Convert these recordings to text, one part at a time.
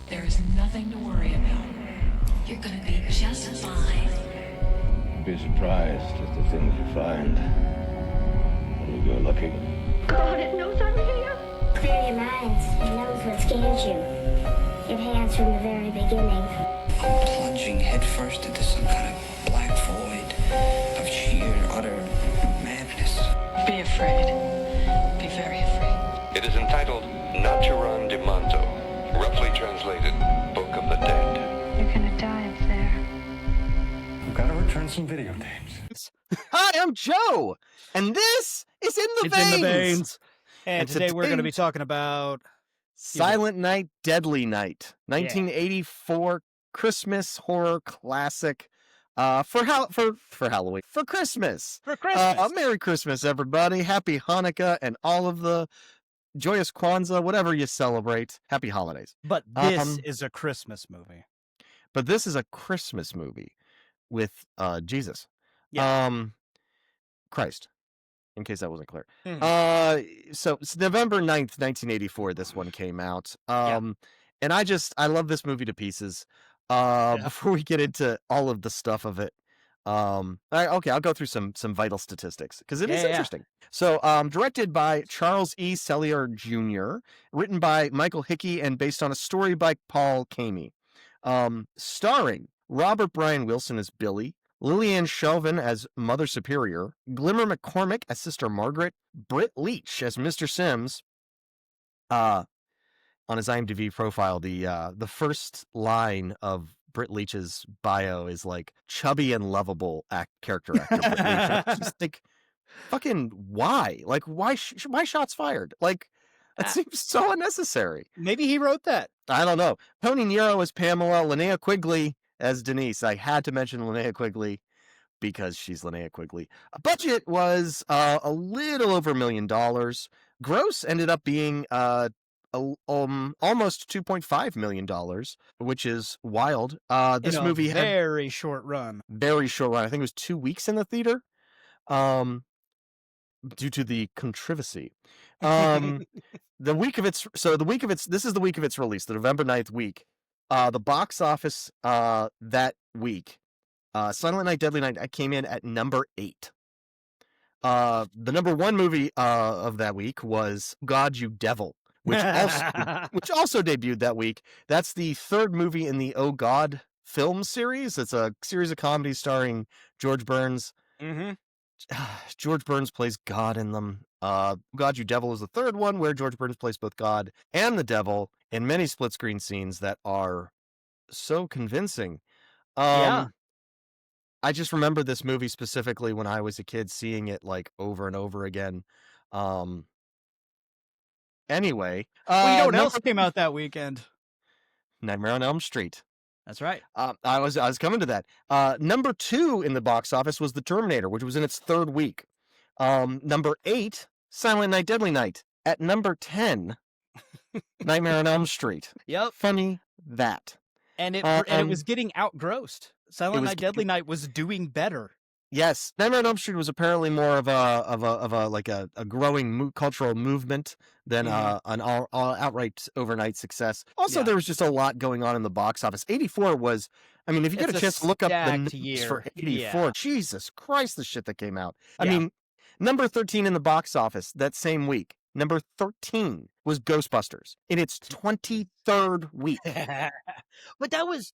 There is nothing to worry about. You're gonna be just fine. You'd be surprised at the things you find when you go looking. God, it knows I'm here. Clear your minds. It knows what scares you. It has from the very beginning. I'm plunging headfirst into some kind of black void of sheer, utter madness. Be afraid. Be very afraid. It is entitled Naturan de Manto, roughly translated Book of the Dead. You're gonna die up there. I've got to return some videotapes. Hi, I'm Joe, and this is In the It's Veins. in the veins. And And today we're going to be today- talking about Silent Night, Deadly Night, 1984 Christmas horror classic. For Halloween, for Christmas. Merry Christmas, everybody! Happy Hanukkah and all of the joyous Kwanzaa, whatever you celebrate. Happy holidays. But this is a Christmas movie. But this is a Christmas movie with Jesus. Yeah. Christ, in case that wasn't clear. Mhm. So it's November 9th, 1984, this one came out. And I love this movie to pieces. Before we get into all of the stuff of it, I'll go through some vital statistics because it is interesting. So, directed by Charles E. Sellier Jr., written by Michael Hickey, and based on a story by Paul Kamey. Starring Robert Brian Wilson as Billy, Lillian Shelvin as Mother Superior, Glimmer McCormick as Sister Margaret, Britt Leach as Mr. Sims. On his IMDb profile, the first line of Britt Leach's bio is like chubby and lovable character actor Britt Leach. It's just like, fucking why? Like, why shots fired? Like, that seems so unnecessary. Maybe he wrote that. I don't know. Tony Nero as Pamela, Linnea Quigley as Denise. I had to mention Linnea Quigley because she's Linnea Quigley. Budget was a little over $1 million. Gross ended up being almost $2.5 million, which is wild. This movie had very short run. very short run. I think it was 2 weeks in the theater, due to the controversy. This is the week of its release, the November 9th week. The box office that week, Silent Night, Deadly Night, I came in at number 8. The number 1 movie of that week was God, You Devil, which also debuted that week. That's the third movie in the Oh God film series. It's a series of comedies starring George Burns. Mm-hmm. George Burns plays God in them. God, You Devil is the third one, where George Burns plays both God and the devil in many split screen scenes that are so convincing. I just remember this movie specifically when I was a kid, seeing it like over and over again. Anyway, Well, you know what else came out that weekend? Nightmare on Elm Street. That's right. I was coming to that. Number 2 in the box office was The Terminator, which was in its third week. Number 8, Silent Night, Deadly Night. At number 10, Nightmare on Elm Street. Yep. Funny that. And it was getting outgrossed. Silent Night, Deadly Night was doing better. Yes, Nightmare on Elm Street was apparently more of a growing cultural movement than an all outright overnight success. Also, there was just a lot going on in the box office. 84 was, I mean, if you get a chance to look up the numbers for 84, Jesus Christ, the shit that came out. I mean, number 13 in the box office that same week. Number 13 was Ghostbusters in its 23rd week. But that was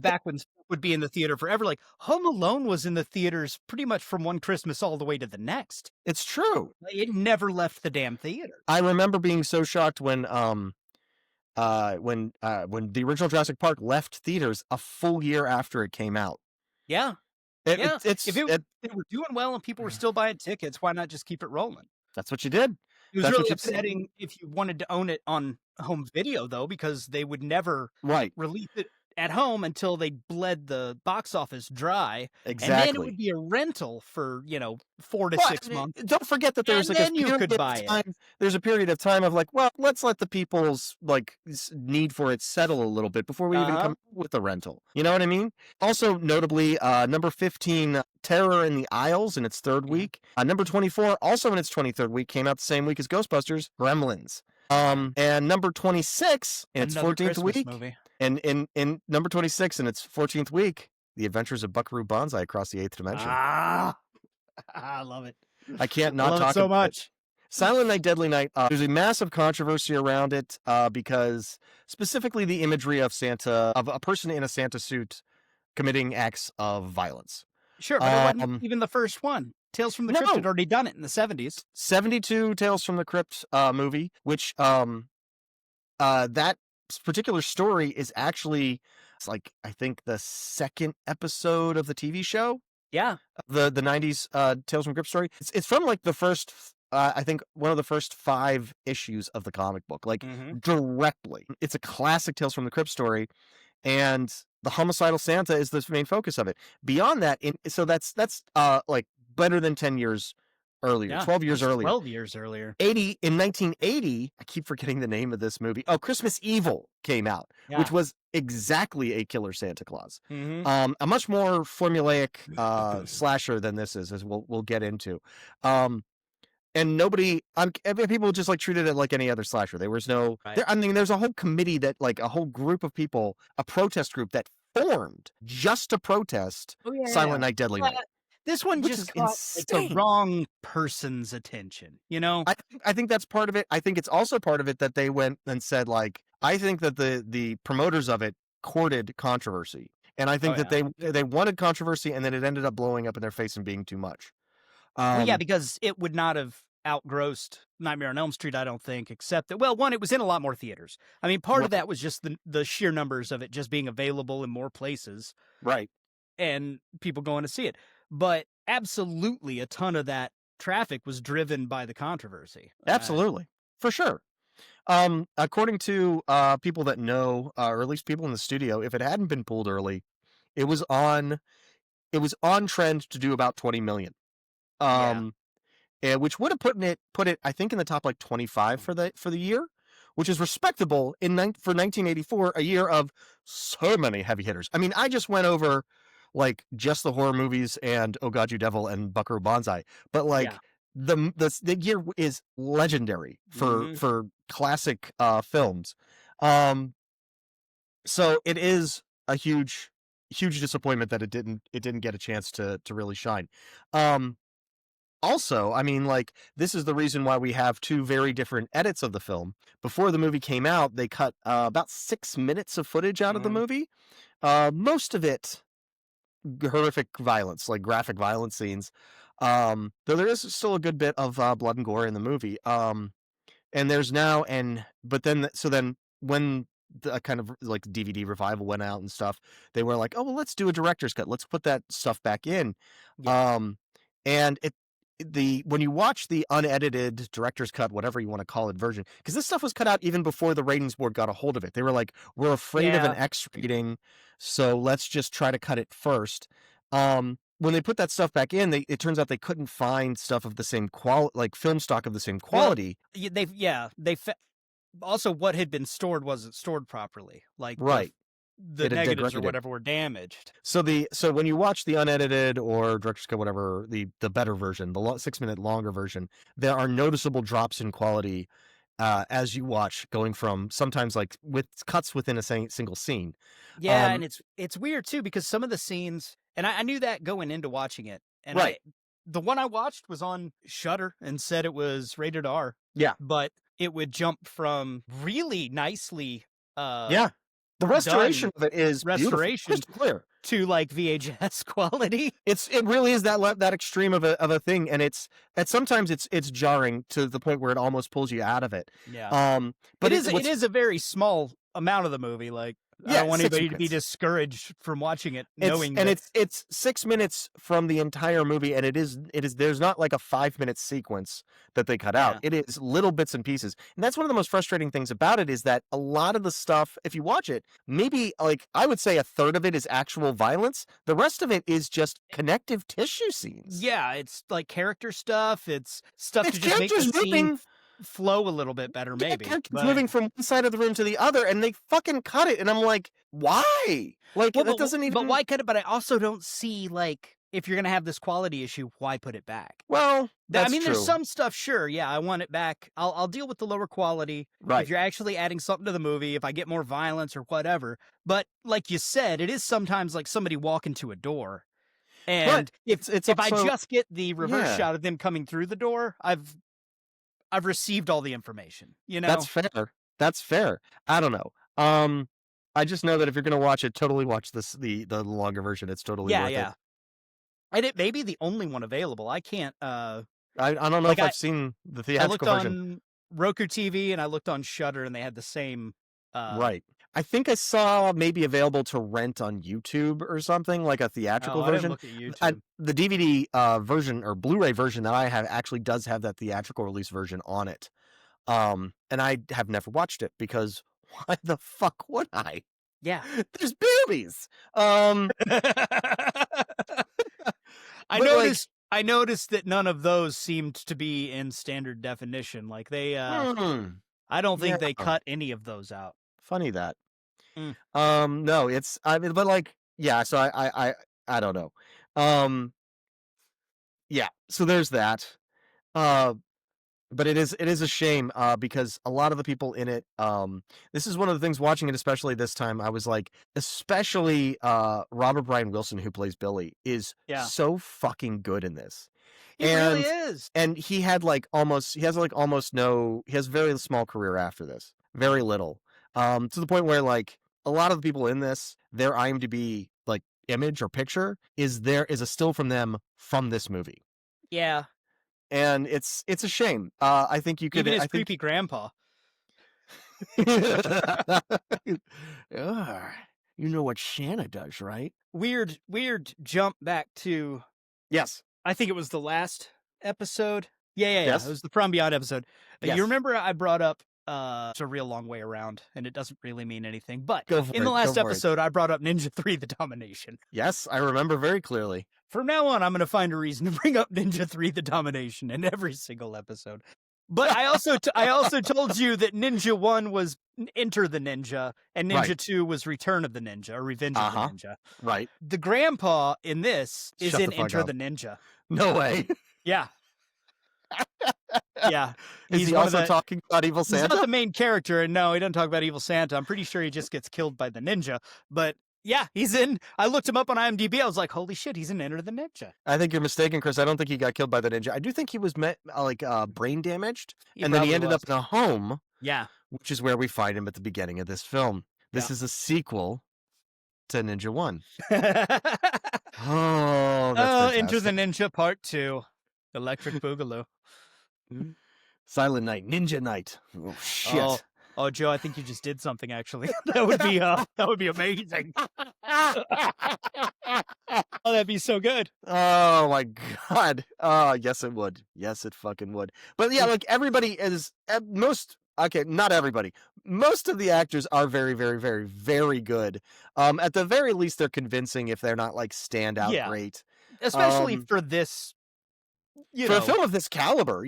back when stuff would be in the theater forever. Like Home Alone was in the theaters pretty much from one Christmas all the way to the next. It's true. It never left the damn theater. I remember being so shocked when the original Jurassic Park left theaters a full year after it came out. Yeah. If they were doing well and people were still buying tickets, why not just keep it rolling? That's what you did. It was really upsetting if you wanted to own it on home video, though, because they would never release it at home until they bled the box office dry. Exactly. And then it would be a rental for, 4 to 6 months. Don't forget that there's like there's a period of time of like, well, let's let the people's like need for it settle a little bit before we even come with the rental. You know what I mean? Also, notably, number 15, Terror in the Isles in its third week. Number 24, also in its 23rd week, came out the same week as Ghostbusters, Gremlins. And number 26 in its 14th week. And in number 26, in its 14th week, The Adventures of Buckaroo Banzai Across the Eighth Dimension. I love it. I can't I not love talk it so about it. much. Silent Night, Deadly Night. There's a massive controversy around it because specifically the imagery of Santa, of a person in a Santa suit committing acts of violence. Sure, but it wasn't even the first one. Tales from the Crypt had already done it in the 70s. 72 Tales from the Crypt movie, which that particular story is actually, it's like, I think the second episode of the TV show. Yeah. The 90s Tales from the Crypt story. It's from like the first, I think one of the first 5 issues of the comic book, like directly. It's a classic Tales from the Crypt story. And the homicidal Santa is the main focus of it. Beyond that, so that's like better than 10 years earlier, 12 years earlier. 12 years earlier. In 1980, I keep forgetting the name of this movie. Oh, Christmas Evil came out, which was exactly a killer Santa Claus. A much more formulaic slasher than this is, as we'll get into. And people just like treated it like any other slasher. There was no, I mean, there's a whole committee that, like a whole group of people, a protest group that formed just to protest Silent Night, Deadly Night. This one just caught the wrong person's attention, you know? I think that's part of it. I think it's also part of it that they went and said, like, I think that the promoters of it courted controversy. And I think that they wanted controversy, and then it ended up blowing up in their face and being too much. Well, yeah, because it would not have outgrossed Nightmare on Elm Street, I don't think, except that, well, one, it was in a lot more theaters. I mean, part of that was just the sheer numbers of it just being available in more places. Right. And people going to see it. But absolutely a ton of that traffic was driven by the controversy. Absolutely. For sure. According to people that know, or at least people in the studio, if it hadn't been pulled early, it was on trend to do about 20 million. Which would have put it, I think, in the top like 25 for the year, which is respectable for 1984, a year of so many heavy hitters. I mean, I just went over like just the horror movies and Oh God, You Devil and Buckaroo Banzai, but like the year is legendary for classic films. So it is a huge disappointment that it didn't get a chance to really shine. Also, I mean, like, this is the reason why we have 2 very different edits of the film. Before the movie came out, they cut about 6 minutes of footage out of the movie. Most of it horrific violence, like graphic violence scenes. Though there is still a good bit of blood and gore in the movie. And there's now, but then when the kind of like DVD revival went out and stuff, they were like, oh, well, let's do a director's cut. Let's put that stuff back in. And when you watch the unedited director's cut, whatever you want to call it, version, because this stuff was cut out even before the ratings board got a hold of it. They were like, we're afraid of an X rating, so let's just try to cut it first. When they put that stuff back in, it turns out they couldn't find stuff of the same quality, like film stock of the same quality. Well, also what had been stored wasn't stored properly. Like the negatives or whatever were damaged. So when you watch the unedited or director's cut, whatever, the better version, the 6-minute longer version, there are noticeable drops in quality as you watch, going from sometimes like with cuts within a single scene. Yeah, and it's weird too, because some of the scenes, and I knew that going into watching it, and the one I watched was on Shudder and said it was rated R. Yeah, but it would jump from really nicely. The restoration of it is restoration clear to like VHS quality. It really is that extreme of a thing, and sometimes it's jarring to the point where it almost pulls you out of it. Yeah. But it is a very small amount of the movie. Like, I don't want anybody to be discouraged from watching it, it's 6 minutes from the entire movie, and it is there's not like a 5-minute sequence that they cut out. It is little bits and pieces, and that's one of the most frustrating things about it, is that a lot of the stuff, if you watch it, maybe like I would say a third of it is actual violence. The rest of it is just connective tissue scenes. Yeah, it's like character stuff. It's stuff to just make the scene flow a little bit better, maybe. Characters moving from one side of the room to the other, and they fucking cut it, and I'm like, why? Like, that doesn't even. But why cut it? But I also don't see like if you're gonna have this quality issue, why put it back? Well, that's I mean, true. there's some stuff, sure, yeah, I want it back. I'll deal with the lower quality Right. if you're actually adding something to the movie, if I get more violence or whatever. But like you said, it is sometimes like somebody walking to a door. And it's if I also- just get the reverse Yeah. shot of them coming through the door, I've received all the information. You know, That's fair. That's fair. I don't know. I just know that if you're gonna watch it, totally watch the longer version. It's totally worth it. And it may be the only one available. I can't. I don't know Like if I've seen the theatrical I looked version. on Roku TV and I looked on Shudder, and they had the same. Right. I think I saw maybe available to rent on YouTube or something, like a theatrical I didn't version. look at YouTube. The DVD version or Blu-ray version that I have actually does have that theatrical release version on it. And I have never watched it because why the fuck would I? Yeah. There's boobies. I noticed that none of those seemed to be in standard definition. Like they I don't think they cut any of those out. Funny that. Mm. No, it's but like yeah, so I don't know. Yeah, so there's that. But it is a shame because a lot of the people in it this is one of the things watching it, especially this time, I was like, especially Robert Brian Wilson, who plays Billy, is so fucking good in this. He really is. And he has very small career after this. Very little. To the point where like a lot of the people in this, their IMDb like image or picture is a still from them from this movie. Yeah. And it's a shame. I think you could even his creepy grandpa. You know what Shanna does, right? Weird jump back to Yes. I think it was the last episode. Yeah. Yes. It was the From Beyond episode. Yes. You remember I brought up it's a real long way around, and it doesn't really mean anything. But in the last episode, I brought up Ninja 3: The Domination. Yes, I remember very clearly. From now on, I'm going to find a reason to bring up Ninja 3: The Domination in every single episode. But I also told you that Ninja 1 was Enter the Ninja, and Ninja 2 was Return of the Ninja, or Revenge of the Ninja. Right. The grandpa in this is Shut in the fuck Enter up. the Ninja. No way. Yeah. Yeah. Is he also talking about Evil Santa? He's not the main character, and no, he doesn't talk about Evil Santa. I'm pretty sure he just gets killed by the ninja. But yeah, he's in. I looked him up on IMDb. I was like, holy shit, he's in Enter the Ninja. I think you're mistaken, Chris. I don't think he got killed by the ninja. I do think he was brain damaged, and then he ended up in a home. Yeah. Which is where we find him at the beginning of this film. This is a sequel to Ninja 1. Oh, that's Enter the Ninja Part 2. Electric Boogaloo. Silent Night, Ninja Night. Oh shit. Oh, Joe, I think you just did something. Actually, that would be amazing. Oh, that'd be so good. Oh my god. Oh, yes, it would. Yes, it fucking would. But yeah, like everybody is not everybody. Most of the actors are very, very, very, very good. At the very least, they're convincing if they're not like standout great. Especially for this. For a film of this caliber,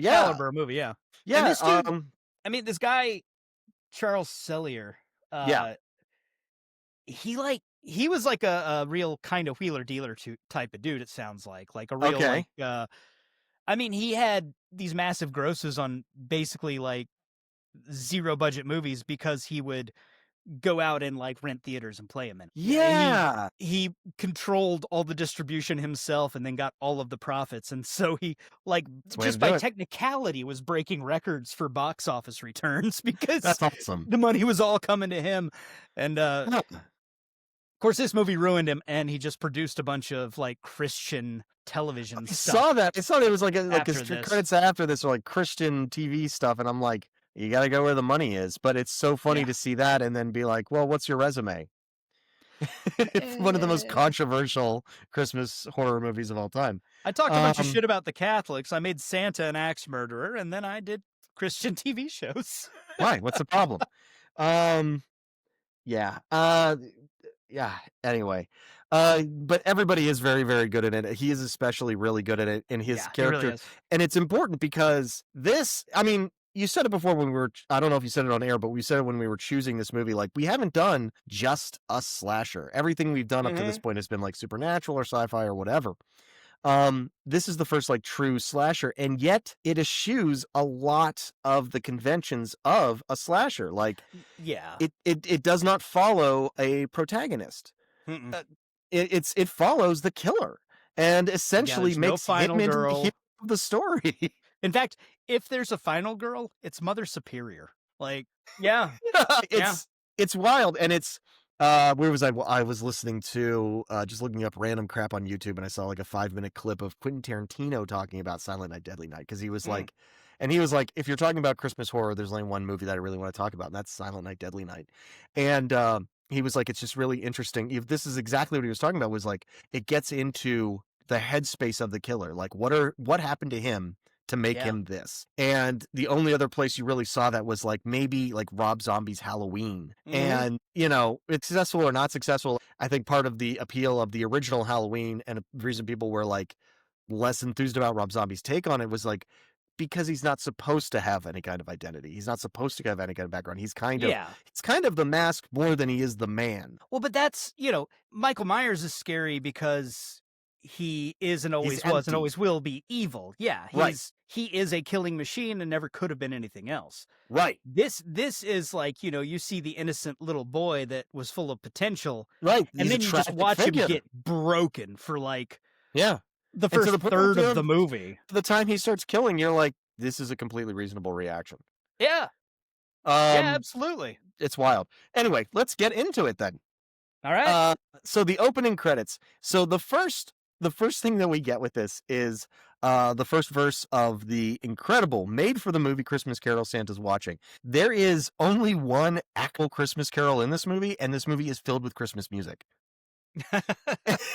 movie, yeah. Yeah. And this dude, I mean, this guy, Charles Cellier, he was like a real kind of wheeler dealer type of dude. It sounds like a real I mean, he had these massive grosses on basically like zero budget movies because he would go out and like rent theaters and play them in. Yeah. He controlled all the distribution himself and then got all of the profits. And so he just by technicality was breaking records for box office returns because that's awesome. The money was all coming to him. And of course this movie ruined him and he just produced a bunch of like Christian television stuff. I saw there was like credits after this or like Christian TV stuff and I'm like, you got to go where the money is. But it's so funny to see that and then be like, well, what's your resume? It's one of the most controversial Christmas horror movies of all time. I talked a bunch of shit about the Catholics. I made Santa an axe murderer, and then I did Christian TV shows. Why? What's the problem? Yeah. Anyway. But everybody is very, very good at it. He is especially really good at it in his character. He really is. And it's important because you said it before when we were, I don't know if you said it on air, but we said it when we were choosing this movie. Like, we haven't done just a slasher. Everything we've done up to this point has been like supernatural or sci-fi or whatever. This is the first like true slasher, and yet it eschews a lot of the conventions of a slasher. Like Yeah. it does not follow a protagonist. Mm-mm. It follows the killer and Yeah, essentially there's no makes him final into the girl. hero of the story. In fact, if there's a final girl, it's Mother Superior. Like, yeah. It's wild, and it's where was I? Well, I was listening to just looking up random crap on YouTube, and I saw like a 5-minute clip of Quentin Tarantino talking about Silent Night, Deadly Night, because he was like, if you're talking about Christmas horror, there's only one movie that I really want to talk about, and that's Silent Night, Deadly Night, and he was like, it's just really interesting. If this is exactly what he was talking about, was like it gets into the headspace of the killer, like what happened to him to make him this. And the only other place you really saw that was like maybe like Rob Zombie's Halloween. And, it's successful or not successful. I think part of the appeal of the original Halloween and the reason people were like less enthused about Rob Zombie's take on it was like because he's not supposed to have any kind of identity. He's not supposed to have any kind of background. He's kind of the mask more than he is the man. Well, but that's, Michael Myers is scary because he is and always He's was and empty. always will be evil. Yeah, he is a killing machine and never could have been anything else. Right. This is like, you see the innocent little boy that was full of potential. Right. And then you just watch him get broken for like the first third of the movie. The time he starts killing, you're like, this is a completely reasonable reaction. Yeah. Yeah, absolutely. It's wild. Anyway, let's get into it then. All right. So the opening credits. So the first thing that we get with this is the first verse of the incredible made for the movie Christmas Carol Santa's Watching. There is only one actual Christmas Carol in this movie, and this movie is filled with Christmas music.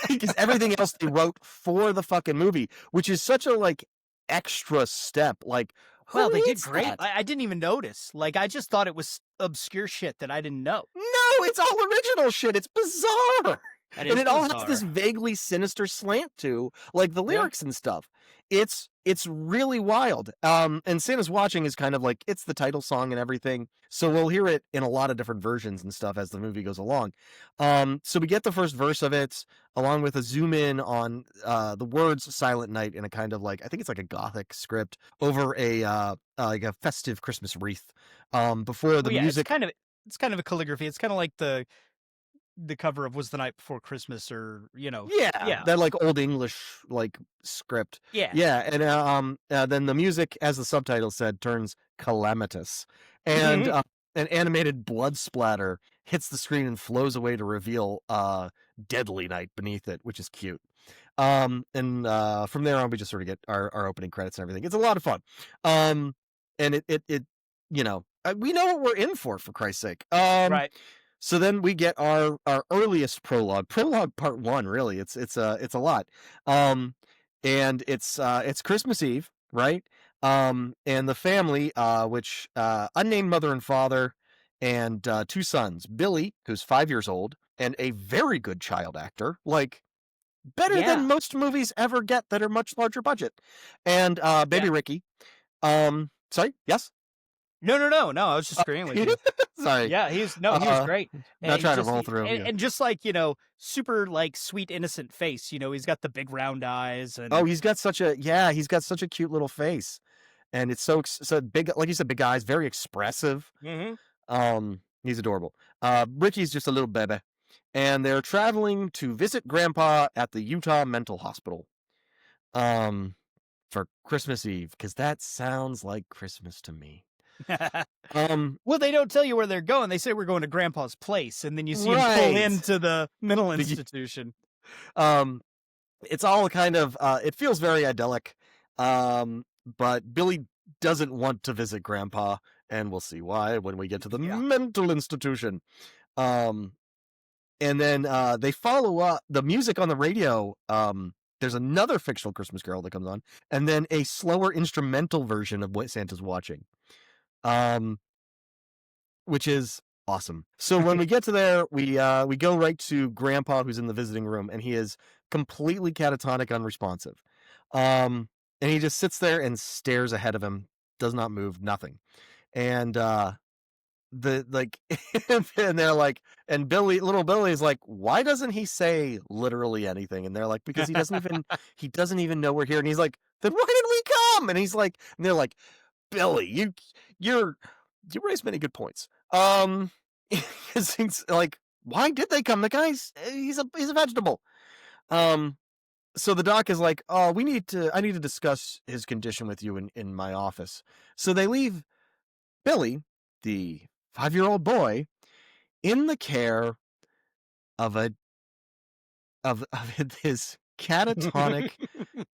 Because everything else they wrote for the fucking movie, which is such a like extra step. Like, well, they did great. That? I didn't even notice. Like, I just thought it was obscure shit that I didn't know. No, it's all original shit. It's bizarre. And it all has this vaguely sinister slant to, like the lyrics and stuff. It's really wild. And Santa's Watching is kind of like, it's the title song and everything. So we'll hear it in a lot of different versions and stuff as the movie goes along. So we get the first verse of it, along with a zoom in on the words Silent Night in a kind of like, I think it's like a Gothic script over like a festive Christmas wreath. Before the music. It's kind of a calligraphy. It's kind of like the cover of Was the Night Before Christmas, or that like old English like script. And then the music, as the subtitle said, turns calamitous, and an animated blood splatter hits the screen and flows away to reveal Deadly Night beneath it, which is cute. And from there on we just sort of get our opening credits and everything. It's a lot of fun. And it we know what we're in for Christ's sake. Right. So then we get our earliest prologue part 1. Really, it's a lot, and it's Christmas Eve, right? And the family, which unnamed mother and father, and 2 sons, Billy, who's 5 years old, and a very good child actor, like better than most movies ever get that are much larger budget, and baby Ricky. Sorry, yes. No. I was just agreeing with you. Sorry. Yeah, he was great. Not trying to roll through. And just like, super like sweet, innocent face. He's got the big round eyes. And he's got such a cute little face. And it's so big, like you said, big eyes, very expressive. He's adorable. Ricky's just a little baby. And they're traveling to visit Grandpa at the Utah Mental Hospital. For Christmas Eve, because that sounds like Christmas to me. Well, they don't tell you where they're going. They say we're going to Grandpa's place, and then you see him pull into the mental institution. It's all kind of it feels very idyllic, but Billy doesn't want to visit Grandpa, and we'll see why when we get to the mental institution. And then they follow up the music on the radio. There's another fictional Christmas Carol that comes on, and then a slower instrumental version of what Santa's Watching. Which is awesome. So when we get to there, we go right to Grandpa, who's in the visiting room, and he is completely catatonic, unresponsive. And he just sits there and stares ahead of him, does not move, nothing. And and they're like, and little Billy is like, why doesn't he say literally anything? And they're like, because he doesn't even know we're here. And he's like, then why did we come? And he's like, and they're like, Billy, you raised many good points. 'Cause he's like, why did they come? The guy's he's a vegetable. So the doc is like, oh, I need to discuss his condition with you in my office. So they leave Billy, the 5-year-old boy, in the care of of his catatonic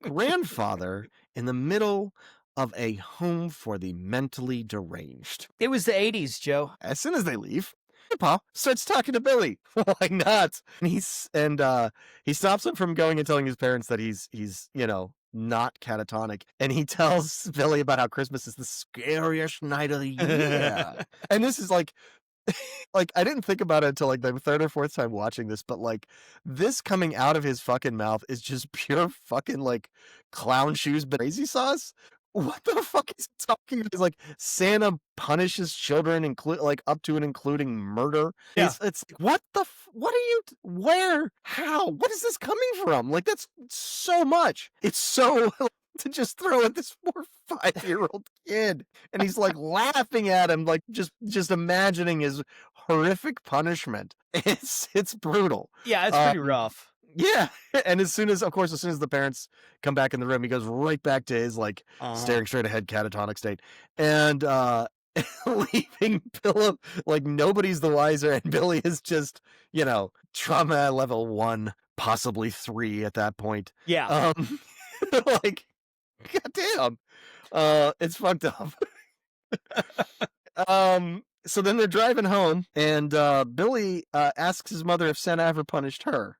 grandfather in the middle of a home for the mentally deranged. It was the 80s, Joe. As soon as they leave, Grandpa starts talking to Billy. Why not? And he stops him from going and telling his parents that he's not catatonic, and he tells Billy about how Christmas is the scariest night of the year. And this is like I didn't think about it until like the third or fourth time watching this, but like this coming out of his fucking mouth is just pure fucking like clown shoes but crazy sauce. What the fuck is he talking about? He's like Santa punishes children, up to and including murder. Yeah. It's like, what are you, where, how, what is this coming from? Like, that's so much. It's so to just throw at this poor 5-year-old kid, and he's like laughing at him, like just imagining his horrific punishment. It's brutal. Yeah, it's pretty rough. Yeah, and as soon as the parents come back in the room, he goes right back to his staring straight ahead catatonic state, and leaving Philip like nobody's the wiser, and Billy is just trauma level 1, possibly 3 at that point. Yeah. Like, goddamn, it's fucked up. So then they're driving home, and Billy asks his mother if Santa ever punished her.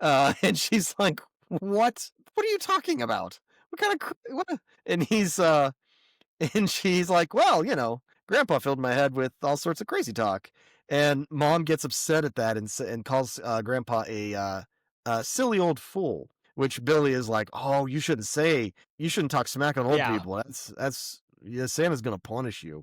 And she's like, "What? What are you talking about? What kind of what?" And and she's like, "Well, Grandpa filled my head with all sorts of crazy talk." And Mom gets upset at that and calls Grandpa a silly old fool. Which Billy is like, "Oh, you shouldn't talk smack on old people. Santa's gonna punish you."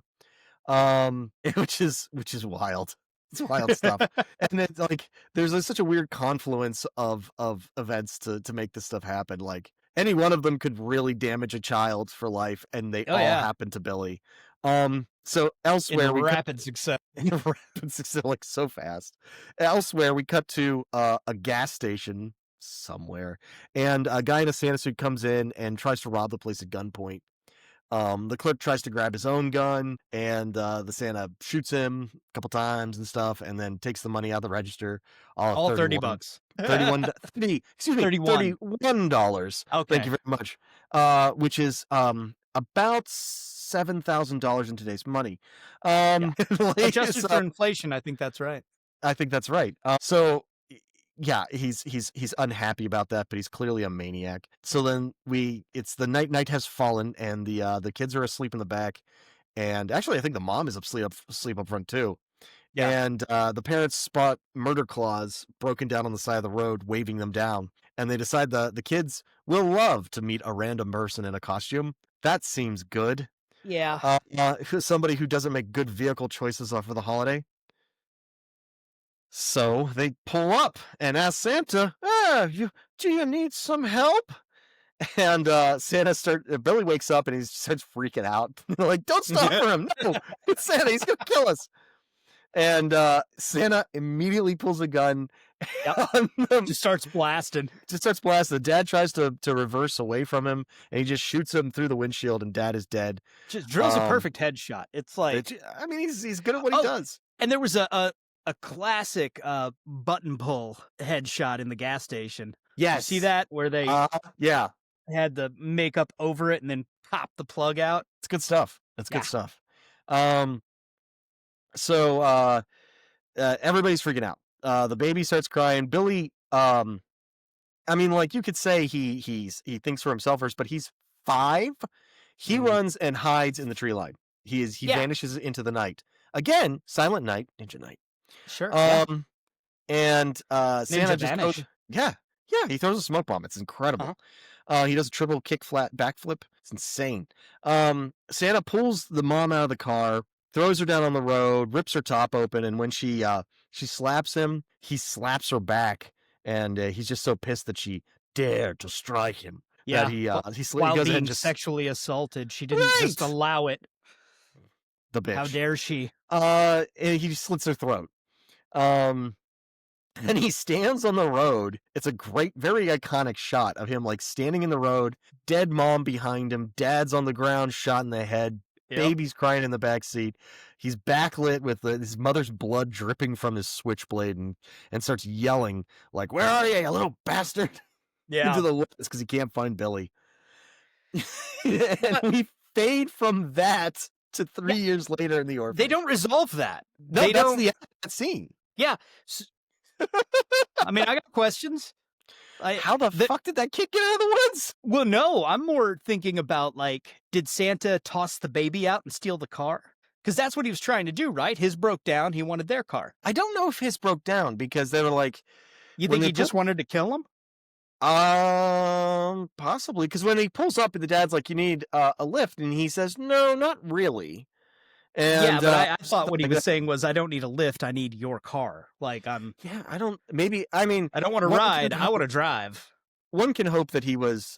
Which is wild. It's wild stuff. And it's like there's such a weird confluence of events to make this stuff happen. Like any one of them could really damage a child for life, and they all happen to Billy. So elsewhere in rapid success, like so fast. Elsewhere, we cut to a gas station somewhere, and a guy in a Santa suit comes in and tries to rob the place at gunpoint. The clerk tries to grab his own gun, and the Santa shoots him a couple times and stuff, and then takes the money out of the register. All $30. $31. Okay. Thank you very much. Which is about $7,000 in today's money. Adjusted for inflation, I think that's right. I think that's right. So yeah, he's unhappy about that, but he's clearly a maniac. So then it's the night has fallen, and the kids are asleep in the back, and actually I think the mom is asleep up front too. Yeah. And the parents spot murder claws broken down on the side of the road, waving them down, and they decide the kids will love to meet a random person in a costume. That seems good. Yeah. Somebody who doesn't make good vehicle choices for the holiday. So they pull up and ask Santa, do you need some help? And Billy wakes up and he starts freaking out. They're like, don't stop for him. No, it's Santa. He's going to kill us. And Santa immediately pulls a gun on them. Just starts blasting. The dad tries to reverse away from him, and he just shoots him through the windshield, and Dad is dead. Just drills a perfect headshot. It's like... he's good at what he does. And there was a classic button pull headshot in the gas station. Yes. You see that? Where they had the makeup over it and then pop the plug out. It's good stuff. Good stuff. So everybody's freaking out. The baby starts crying. Billy, you could say he thinks for himself first, but he's 5. He runs and hides in the tree line. He vanishes into the night. Again, Silent Night, Ninja Night. Sure. And Santa just vanish. he throws a smoke bomb. It's incredible. He does a triple kick flat backflip. It's insane. Santa pulls the mom out of the car, throws her down on the road, rips her top open, and when she slaps him, he slaps her back, and he's just so pissed that she dared to strike him. Yeah. That he While goes ahead being and just sexually assaulted, she didn't just Right! allow it. the bitch. How dare she? And he slits her throat. And he stands on the road. It's a great, very iconic shot of him like standing in the road, dead mom behind him, dad's on the ground, shot in the head, Yep. baby's crying in the back seat. He's backlit with his mother's blood dripping from his switchblade, and starts yelling like, "Where are you little bastard?" Yeah. into the woods because he can't find Billy. And we fade from that to 3 years later in the orphanage. They don't resolve that. No, They that's don't. the end of that scene. Yeah. I mean, I got questions. How the fuck did that kid get out of the woods? Well, no, I'm more thinking about, like, did Santa toss the baby out and steal the car? Because that's what he was trying to do, right? His broke down. He wanted their car. I don't know if his broke down because they were like, You when think they he just wanted to kill him? possibly, because when he pulls up and the dad's like, "You need a lift," and he says, "No, not really." And Yeah, but I thought something what he like was that. saying was, I don't need a lift. I need your car. Like, Yeah, I don't. Maybe I mean, I don't want to one ride. can I want to hope- drive. One can hope that he was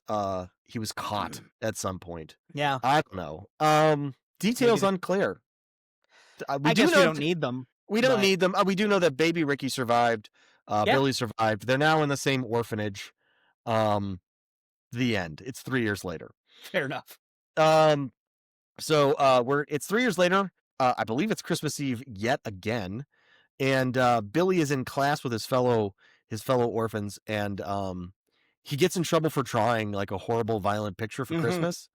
caught at some point. Yeah. I don't know. Details Maybe unclear. I guess we don't need them. We don't but- need them. We do know that baby Ricky survived. Yeah. Billy survived. They're now in the same orphanage. The end. It's 3 years later. Fair enough. So it's 3 years later. I believe it's Christmas Eve yet again, and Billy is in class with his fellow orphans, and he gets in trouble for drawing like a horrible, violent picture for Mhm. Christmas.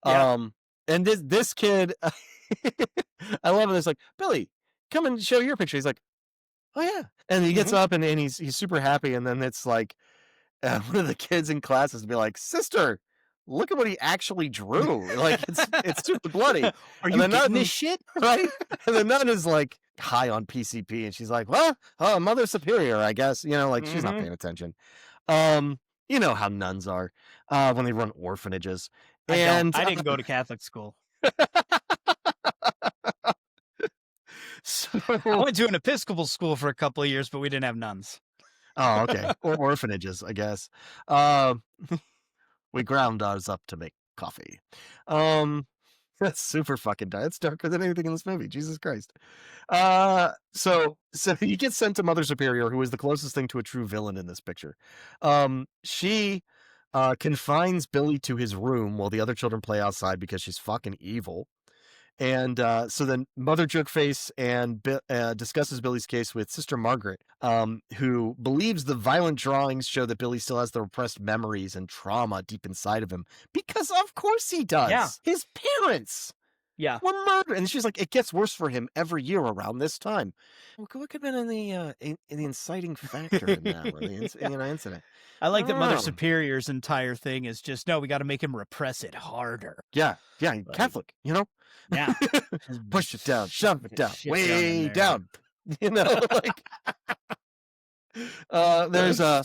Yeah. And this kid, I love it. It's like, "Billy, come and show your picture." He's like, "Oh yeah," and he gets up and he's super happy, and then it's like one of the kids in class is be like, "Sister, look at what he actually drew. Like it's super bloody." Are And you the getting nun- this shit? Right? And the nun is like high on PCP, and she's like, "Well, Mother Superior, I guess." Like she's not Mhm. paying attention. You know how nuns are when they run orphanages. I And don't. I didn't go to Catholic school. so, I went to an Episcopal school for a couple of years, but we didn't have nuns. oh, okay, or orphanages, I guess. We ground ours up to make coffee. That's super fucking dark. It's darker than anything in this movie. Jesus Christ. So he gets sent to Mother Superior, who is the closest thing to a true villain in this picture. She confines Billy to his room while the other children play outside because she's fucking evil. And so then Mother Jerkface and discusses Billy's case with Sister Margaret, who believes the violent drawings show that Billy still has the repressed memories and trauma deep inside of him. Because of course he does. Yeah. His parents Yeah. were murdered. And she's like, it gets worse for him every year around this time. Well, what could have been in the inciting factor in that, or the incident? I like that Mother Oh. Superior's entire thing is just, no, we got to make him repress it harder. Yeah, Like- Catholic, Yeah. push it down, shove it down, Shit way down in down. Like there's a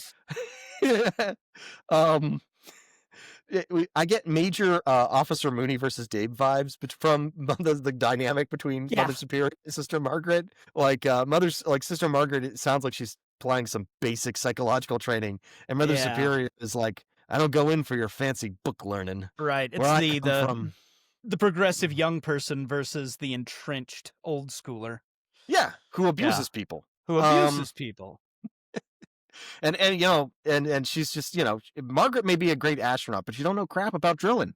I get major Officer Mooney versus Dave vibes from the dynamic between Yeah. Mother Superior and Sister Margaret. Like Sister Margaret, it sounds like she's applying some basic psychological training, and Mother Yeah. Superior is like, "I don't go in for your fancy book learning." Right. It's Where I the come from. the progressive young person versus the entrenched old schooler Yeah, who abuses people. who abuses people. And she's just, Margaret may be a great astronaut, but she don't know crap about drilling.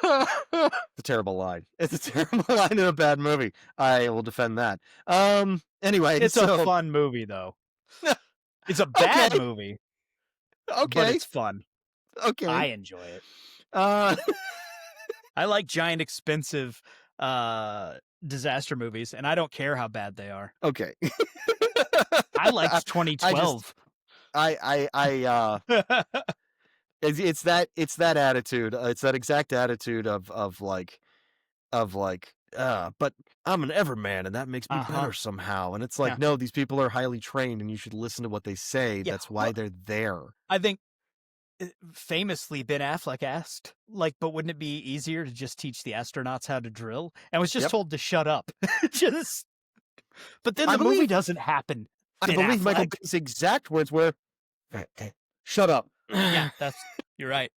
It's a terrible line. It's a terrible line in a bad movie. I will defend that. Anyway, It's a fun movie, though. It's a bad Okay. movie, but okay, it's fun. okay. I enjoy it. Uh, I like giant, expensive disaster movies, and I don't care how bad they are. okay. I liked 2012. It's that attitude. It's that exact attitude of but I'm an everman and that makes me Uh-huh. better somehow. And it's like, Yeah. no, these people are highly trained and you should listen to what they say. Yeah, That's why well- they're there. I think famously, Ben Affleck asked, like, but wouldn't it be easier to just teach the astronauts how to drill? And was just Yep. told to shut up. Just, but then I the movie believe- doesn't happen. I Ben believe Michael Affleck. Bay's exact words were, "Shut up." Yeah, you're right.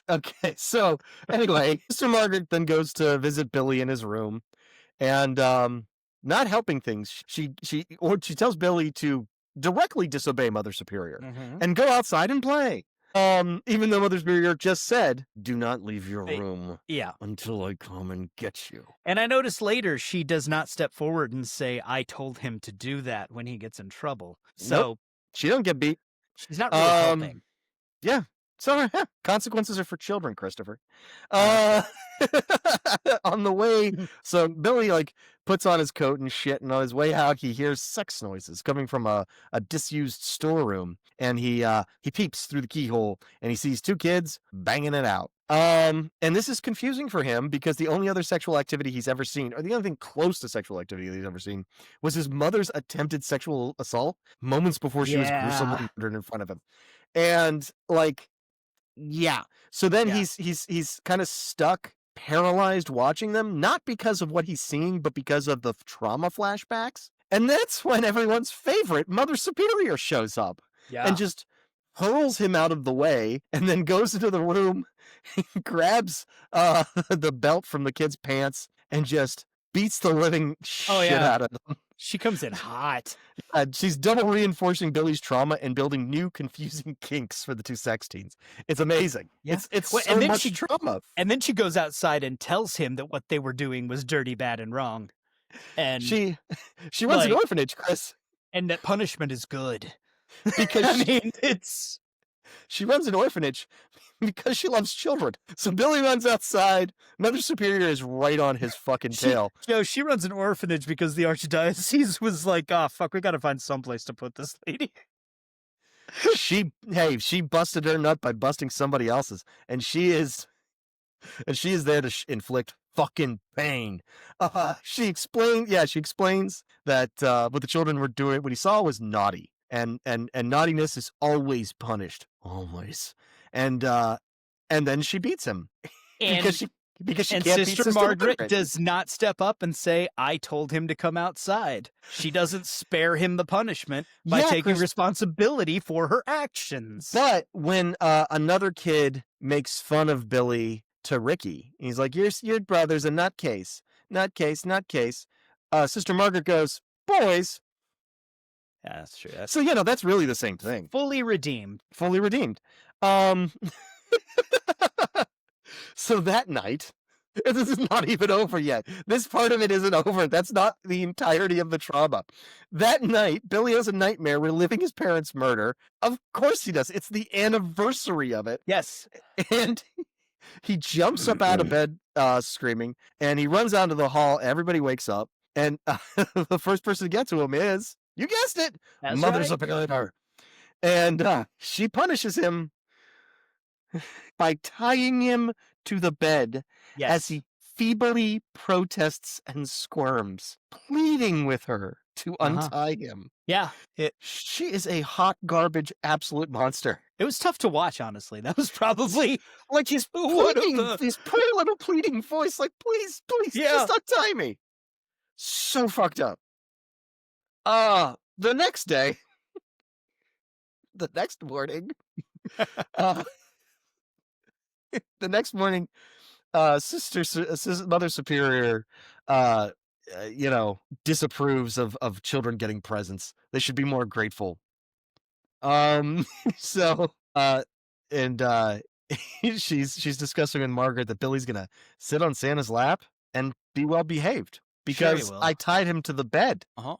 Okay, so anyway, Mr. Margaret then goes to visit Billy in his room, and not helping things. She tells Billy to directly disobey Mother Superior and go outside and play. Even though Mother Superior just said, "Do not leave your room Yeah. until I come and get you." And I noticed later she does not step forward and say, "I told him to do that" when he gets in trouble. So Nope. She don't get beat. she's not really helping. Yeah. So consequences are for children, Christopher. On the way, so Billy like puts on his coat and shit, and on his way out, he hears sex noises coming from a disused storeroom, and he peeps through the keyhole, and he sees two kids banging it out. And this is confusing for him because the only other sexual activity he's ever seen, or the only thing close to sexual activity that he's ever seen, was his mother's attempted sexual assault moments before she was gruesomely murdered in front of him. And like, yeah. So then he's kind of stuck, paralyzed watching them, not because of what he's seeing, but because of the trauma flashbacks. And that's when everyone's favorite Mother Superior shows up and just hurls him out of the way, and then goes into the room, grabs the belt from the kid's pants, and just beats the living shit out of them. She comes in hot. She's double reinforcing Billy's trauma and building new confusing kinks for the two sex teens. It's amazing. Yeah. It's Well, so and then much she- trauma. And then she goes outside and tells him that what they were doing was dirty, bad, and wrong. And She runs an like- orphanage, Chris, and that punishment is good. because I mean, it's she runs an orphanage because she loves children. So Billy runs outside. Mother Superior is right on his fucking tail. she runs an orphanage because the archdiocese was like, "Oh fuck, we got to find someplace to put this lady." She busted her nut by busting somebody else's, and she is there to inflict fucking pain. She explains that what the children were doing, what he saw was naughty, and naughtiness is always punished, always. And then she beats him And because she and can't beat Sister Margaret Margaret. does not step up and say, "I told him to come outside." She doesn't spare him the punishment by Yeah, taking Chris- responsibility for her actions. But when another kid makes fun of Billy to Ricky, he's like, "Your brother's a nutcase, nutcase." Sister Margaret goes, "Boys." Yeah, that's true. That's So that's really the same thing. fully redeemed. Fully redeemed. So that night, this is not even over yet. This part of it isn't over. That's not the entirety of the trauma. That night, Billy has a nightmare reliving his parents' murder. Of course he does. It's the anniversary of it. Yes. And he jumps up out of bed screaming, and he runs out into the hall. Everybody wakes up, and the first person to get to him is, you guessed it, That's Mother right. Superior. And she punishes him by tying him to the bed Yes. as he feebly protests and squirms, pleading with her to untie him. Yeah. She is a hot garbage absolute monster. It was tough to watch, honestly. That was probably Like he's One of pleading, the- his pretty little pleading voice, like, please, Yeah. just untie me. So fucked up. The next day, the next morning, Mother Superior, disapproves of children getting presents. They should be more grateful. So, she's discussing with Margaret that Billy's gonna sit on Santa's lap and be well behaved because will. I tied him to the bed Uh-huh.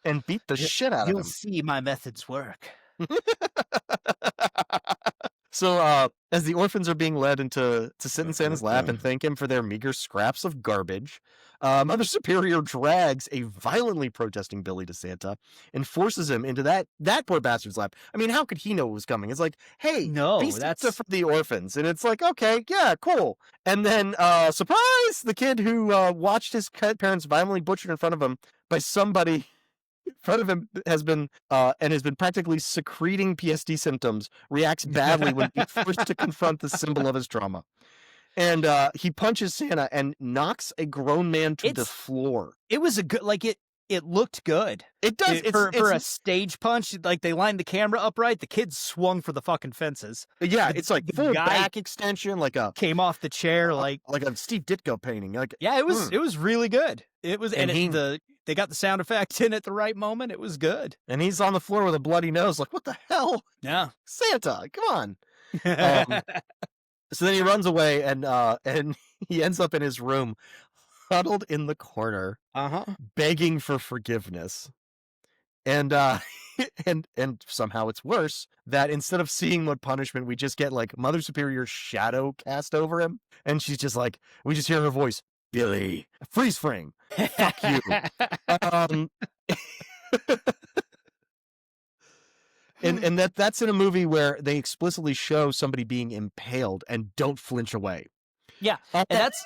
and beat the shit out of You'll him. see my methods work. So, as the orphans are being led to sit in Santa's lap and thank him for their meager scraps of garbage, Mother Superior drags a violently protesting Billy to Santa and forces him into that poor bastard's lap. I mean, how could he know it was coming? It's like, hey, No, be Santa that's for the orphans. And it's like, okay, yeah, cool. And then, surprise, the kid who watched his parents violently butchered in front of him by somebody in front of him has been practically secreting PSD symptoms, reacts badly when he's forced to confront the symbol of his trauma. And he punches Santa and knocks a grown man to the floor. It was a good, like it looked good. It does. For a stage punch, like they lined the camera upright, the kid swung for the fucking fences. Yeah, it's like full back extension, like a came off the chair, like a Steve Ditko painting. Like yeah, it was really good. It was, and they got the sound effect in at the right moment. It was good. And he's on the floor with a bloody nose, like what the hell? Yeah, Santa, come on. So then he runs away, and he ends up in his room, huddled in the corner, begging for forgiveness. And and somehow it's worse that instead of seeing what punishment, we just get like Mother Superior's shadow cast over him, and she's just like, we just hear her voice, Billy, freeze frame, fuck you. And that's in a movie where they explicitly show somebody being impaled and don't flinch away. Yeah, and that's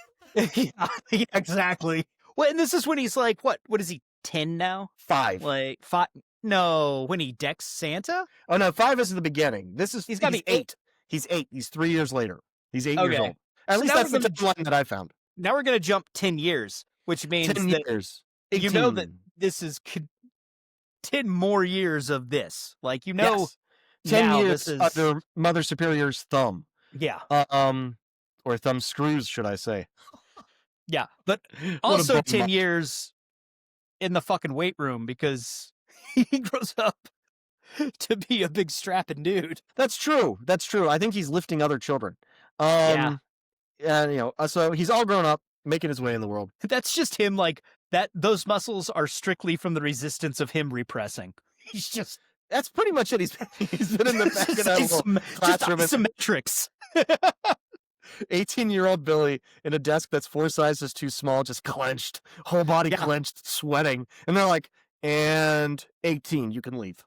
yeah, exactly. Well, and this is when he's like, what is he, 10 now? 5. Like 5? No, when he decks Santa? Oh no, 5 is the beginning. He's got to be 8. He's 8. He's 3 years later. He's 8 years old. At least that's the timeline that I found. Now we're gonna jump 10 years, which means 10 years. 18. You know that this is 10 more years of this. Like, you know, yes. 10 now years this is under Mother Superior's thumb. Yeah. Or thumb screws, should I say. Yeah. But also 10 years in the fucking weight room because he grows up to be a big strapping dude. That's true. I think he's lifting other children. Yeah. And, you know, so he's all grown up, making his way in the world. That's just him, like, those muscles are strictly from the resistance of him repressing. He's just... That's pretty much it. He's been in the back of that little classroom. Isometrics. 18-year-old Billy in a desk that's 4 sizes too small, just clenched, whole body clenched, sweating. And they're like, and 18, you can leave.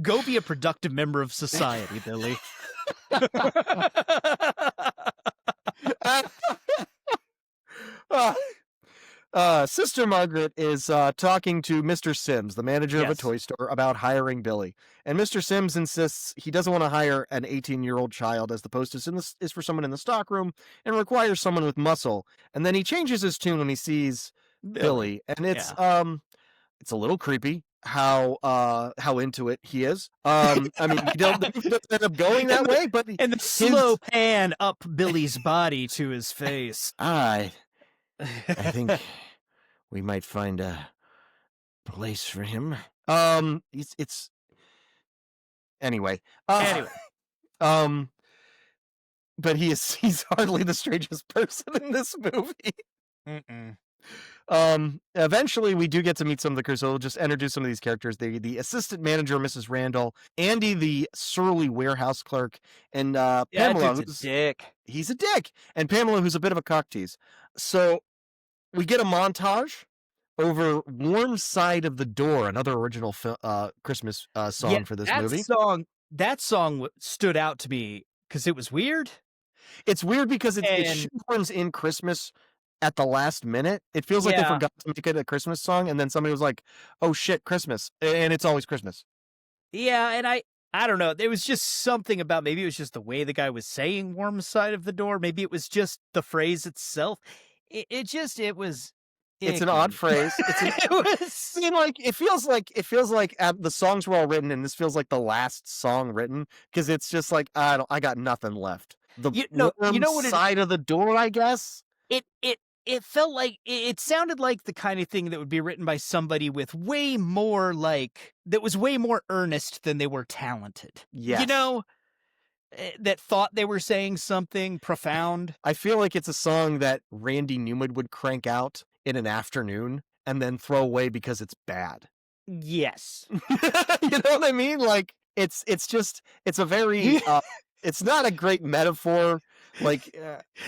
Go be a productive member of society, Billy. Sister Margaret is talking to Mr. Sims, the manager of a toy store, about hiring Billy. And Mr. Sims insists he doesn't want to hire an 18-year-old child, as the post is for someone in the stockroom and requires someone with muscle. And then he changes his tune when he sees Billy. And it's a little creepy how into it he is. I mean, you don't end up going that way, but and the slow pan up Billy's body to his face. I think we might find a place for him. It's anyway. But he's hardly the strangest person in this movie. Eventually we do get to meet some of the crew, so we'll just introduce some of these characters. The assistant manager, Mrs. Randall, Andy, the surly warehouse clerk, and Pamela, who's a dick. He's a dick. And Pamela, who's a bit of a cock tease. So we get a montage over Warm Side of the Door, another original Christmas song for this movie. That song stood out to me because it was weird. It's weird because it shoehorns in Christmas at the last minute. It feels like they forgot to make it a Christmas song, and then somebody was like, oh shit, Christmas. And it's always Christmas. Yeah, and I don't know. There was just something about, maybe it was just the way the guy was saying Warm Side of the Door. Maybe it was just the phrase itself. It was. It's an odd phrase. I mean, like it feels like the songs were all written, and this feels like the last song written because it's just like I got nothing left. You know what side of the door, I guess. It felt like it sounded like the kind of thing that would be written by somebody with way more that was way more earnest than they were talented. Yes. You know, that thought they were saying something profound. I feel like it's a song that Randy Newman would crank out in an afternoon and then throw away because it's bad. Yes. You know what I mean? Like it's a very it's not a great metaphor. Like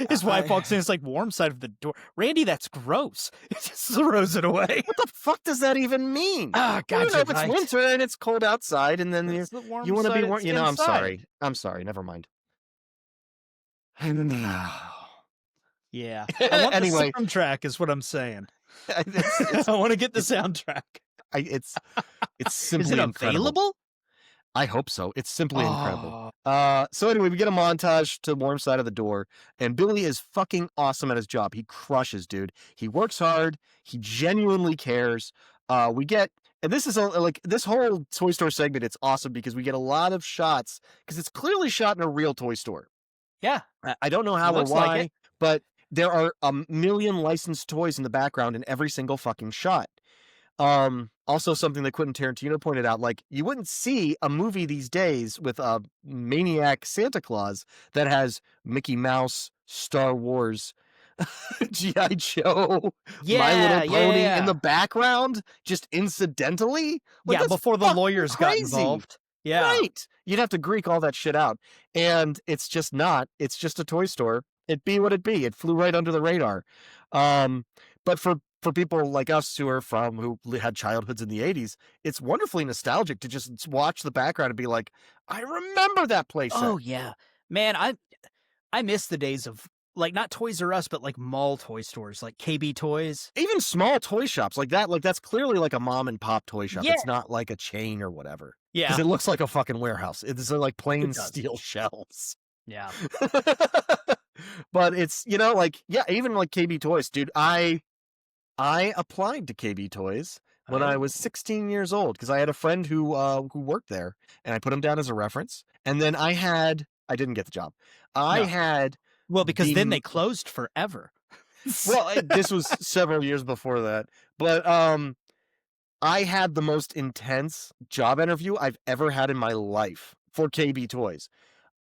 his wife walks in, it's like Warm Side of the Door. Randy, that's gross. It just throws it away. What the fuck does that even mean? Ah, God, it's winter and it's cold outside, and then you want to be warm. You know, I'm sorry. Never mind. Yeah. I want Anyway, the soundtrack is what I'm saying. It's I want to get the soundtrack. it's Is simply it incredible. available? I hope so. It's simply incredible. Oh. So anyway, we get a montage to the warm side of the door, and Billy is fucking awesome at his job. He crushes, dude. He works hard. He genuinely cares. We get, and this is like this whole toy store segment. It's awesome because we get a lot of shots because it's clearly shot in a real toy store. Yeah. I don't know how or looks like why, it. but there are a million licensed toys in the background in every single fucking shot. Also something that Quentin Tarantino pointed out, like you wouldn't see a movie these days with a maniac Santa Claus that has Mickey Mouse, Star Wars, G.I. Joe, My Little Pony in the background, just incidentally. Like, Yeah, that's before the fucking lawyers got crazy. involved. Yeah. Right. You'd have to Greek all that shit out. And it's just not. It's just a toy store. It be what it be. It flew right under the radar. But for people like us who had childhoods in the 80s, it's wonderfully nostalgic to just watch the background and be like, I remember that place. Oh yeah. Man, I miss the days of like not Toys R Us, but like mall toy stores, like KB Toys. Even small toy shops like that, like that's clearly like a mom and pop toy shop. Yeah. It's not like a chain or whatever. Yeah. Because it looks like a fucking warehouse. It's like plain does. steel shelves. Yeah. But it's, like, yeah, even like KB Toys, dude, I applied to KB Toys when I was 16 years old because I had a friend who worked there, and I put him down as a reference. And then I didn't get the job. Well, because then they closed forever. Well, this was several years before that, but I had the most intense job interview I've ever had in my life for KB Toys.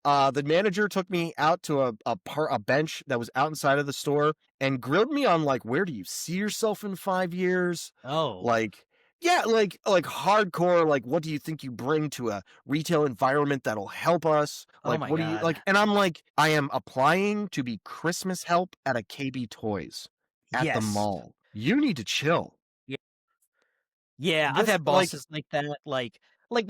The manager took me out to a bench that was outside of the store and grilled me on like, where do you see yourself in 5 years? Oh, Like, yeah, like hardcore. Like, what do you think you bring to a retail environment that'll help us? Like, my what do you God. like? And I'm like, I am applying to be Christmas help at a KB Toys at the Yes. mall. You need to chill. Yeah, I've This, had bosses like that. Like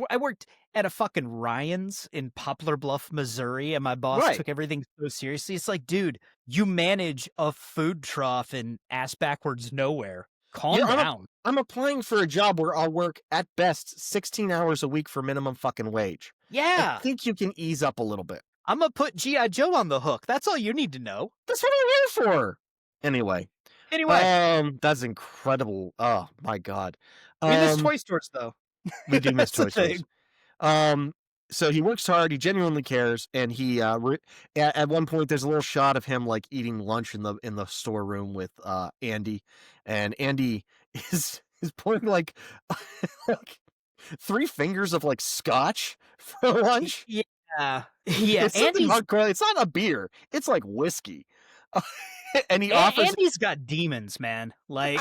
I worked at a fucking Ryan's in Poplar Bluff, Missouri, and my boss Right. took everything so seriously. It's like, dude, you manage a food trough in ass backwards nowhere. Calm Yeah, down. I'm applying for a job where I'll work at best 16 hours a week for minimum fucking wage. Yeah, I think you can ease up a little bit. I'm gonna put G.I. Joe on the hook. That's all you need to know. That's what I'm here for. Anyway, that's incredible. Oh my God. We miss toy stores though. We do miss That's toy the stores. So he works hard. He genuinely cares, and he at one point there's a little shot of him like eating lunch in the storeroom with Andy, and Andy is pouring like 3 fingers of like scotch for lunch. Yeah. It's something Andy's hardcore. It's not a beer. It's like whiskey. And he offers. Andy's got demons, man. Like,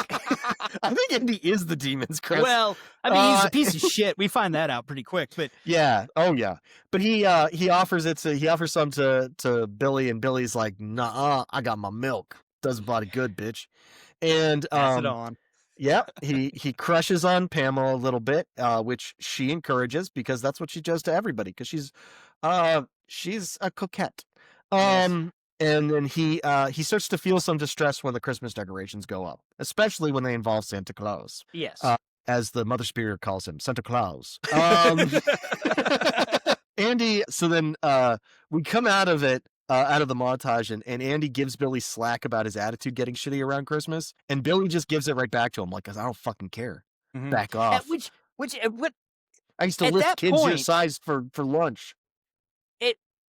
I think Andy is the demons, Chris. well, I mean, he's a piece of shit. We find that out pretty quick, but Yeah. Oh yeah. But he offers some to Billy, and Billy's like, nah, I got my milk. Does the body good, bitch. And pass it on. yeah, he crushes on Pamela a little bit, which she encourages because that's what she does to everybody because she's a coquette. Yes. And then he starts to feel some distress when the Christmas decorations go up, especially when they involve Santa Claus. Yes. As the Mother Superior calls him, Santa Claus. Andy, so then we come out of it, out of the montage, and Andy gives Billy slack about his attitude getting shitty around Christmas, and Billy just gives it right back to him, like, 'cause I don't fucking care. Mhm. Back off. What I used to at lift that kids your point- size for lunch.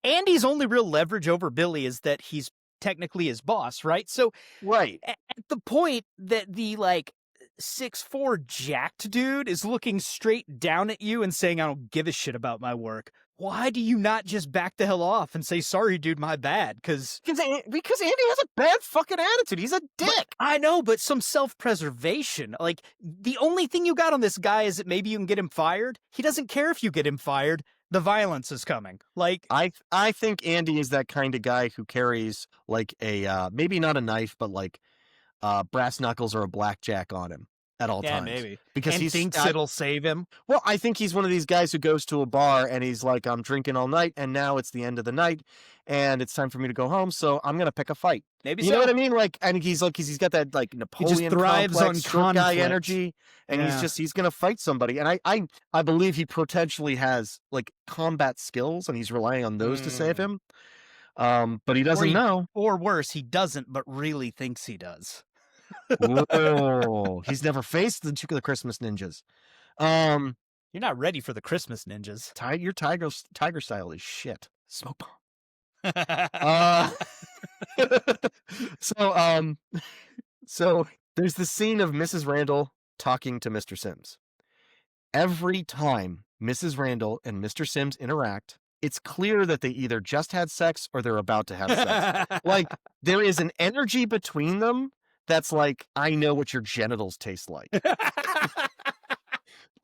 Andy's only real leverage over Billy is that he's technically his boss, right? So Right. at the point that the like 6'4" jacked dude is looking straight down at you and saying, I don't give a shit about my work, why do you not just back the hell off and say, sorry, dude, my bad? Because Because Andy has a bad fucking attitude. He's a dick. I know, but some self-preservation. Like, the only thing you got on this guy is that maybe you can get him fired. He doesn't care if you get him fired. The violence is coming. Like, I think Andy is that kind of guy who carries like a maybe not a knife, but like brass knuckles or a blackjack on him. at all Yeah, times. maybe. Because And he's thinks it'll save him. Well, I think he's one of these guys who goes to a bar and he's like, I'm drinking all night, and now it's the end of the night, and it's time for me to go home, so I'm gonna pick a fight. Maybe You so. know what I mean? Like, and he's like, he's got that like Napoleon thrives complex, on short guy conflict. energy, and Yeah. he's gonna fight somebody. And I believe he potentially has like combat skills, and he's relying on those to save him. But he doesn't know. Or worse, he doesn't, but really thinks he does. Whoa, he's never faced the Christmas ninjas. You're not ready for the Christmas ninjas. Your tiger style is shit. Smoke bomb. So there's the scene of Mrs. Randall talking to Mr. Sims. Every time Mrs. Randall and Mr. Sims interact, it's clear that they either just had sex or they're about to have sex. Like, there is an energy between them that's like, I know what your genitals taste like.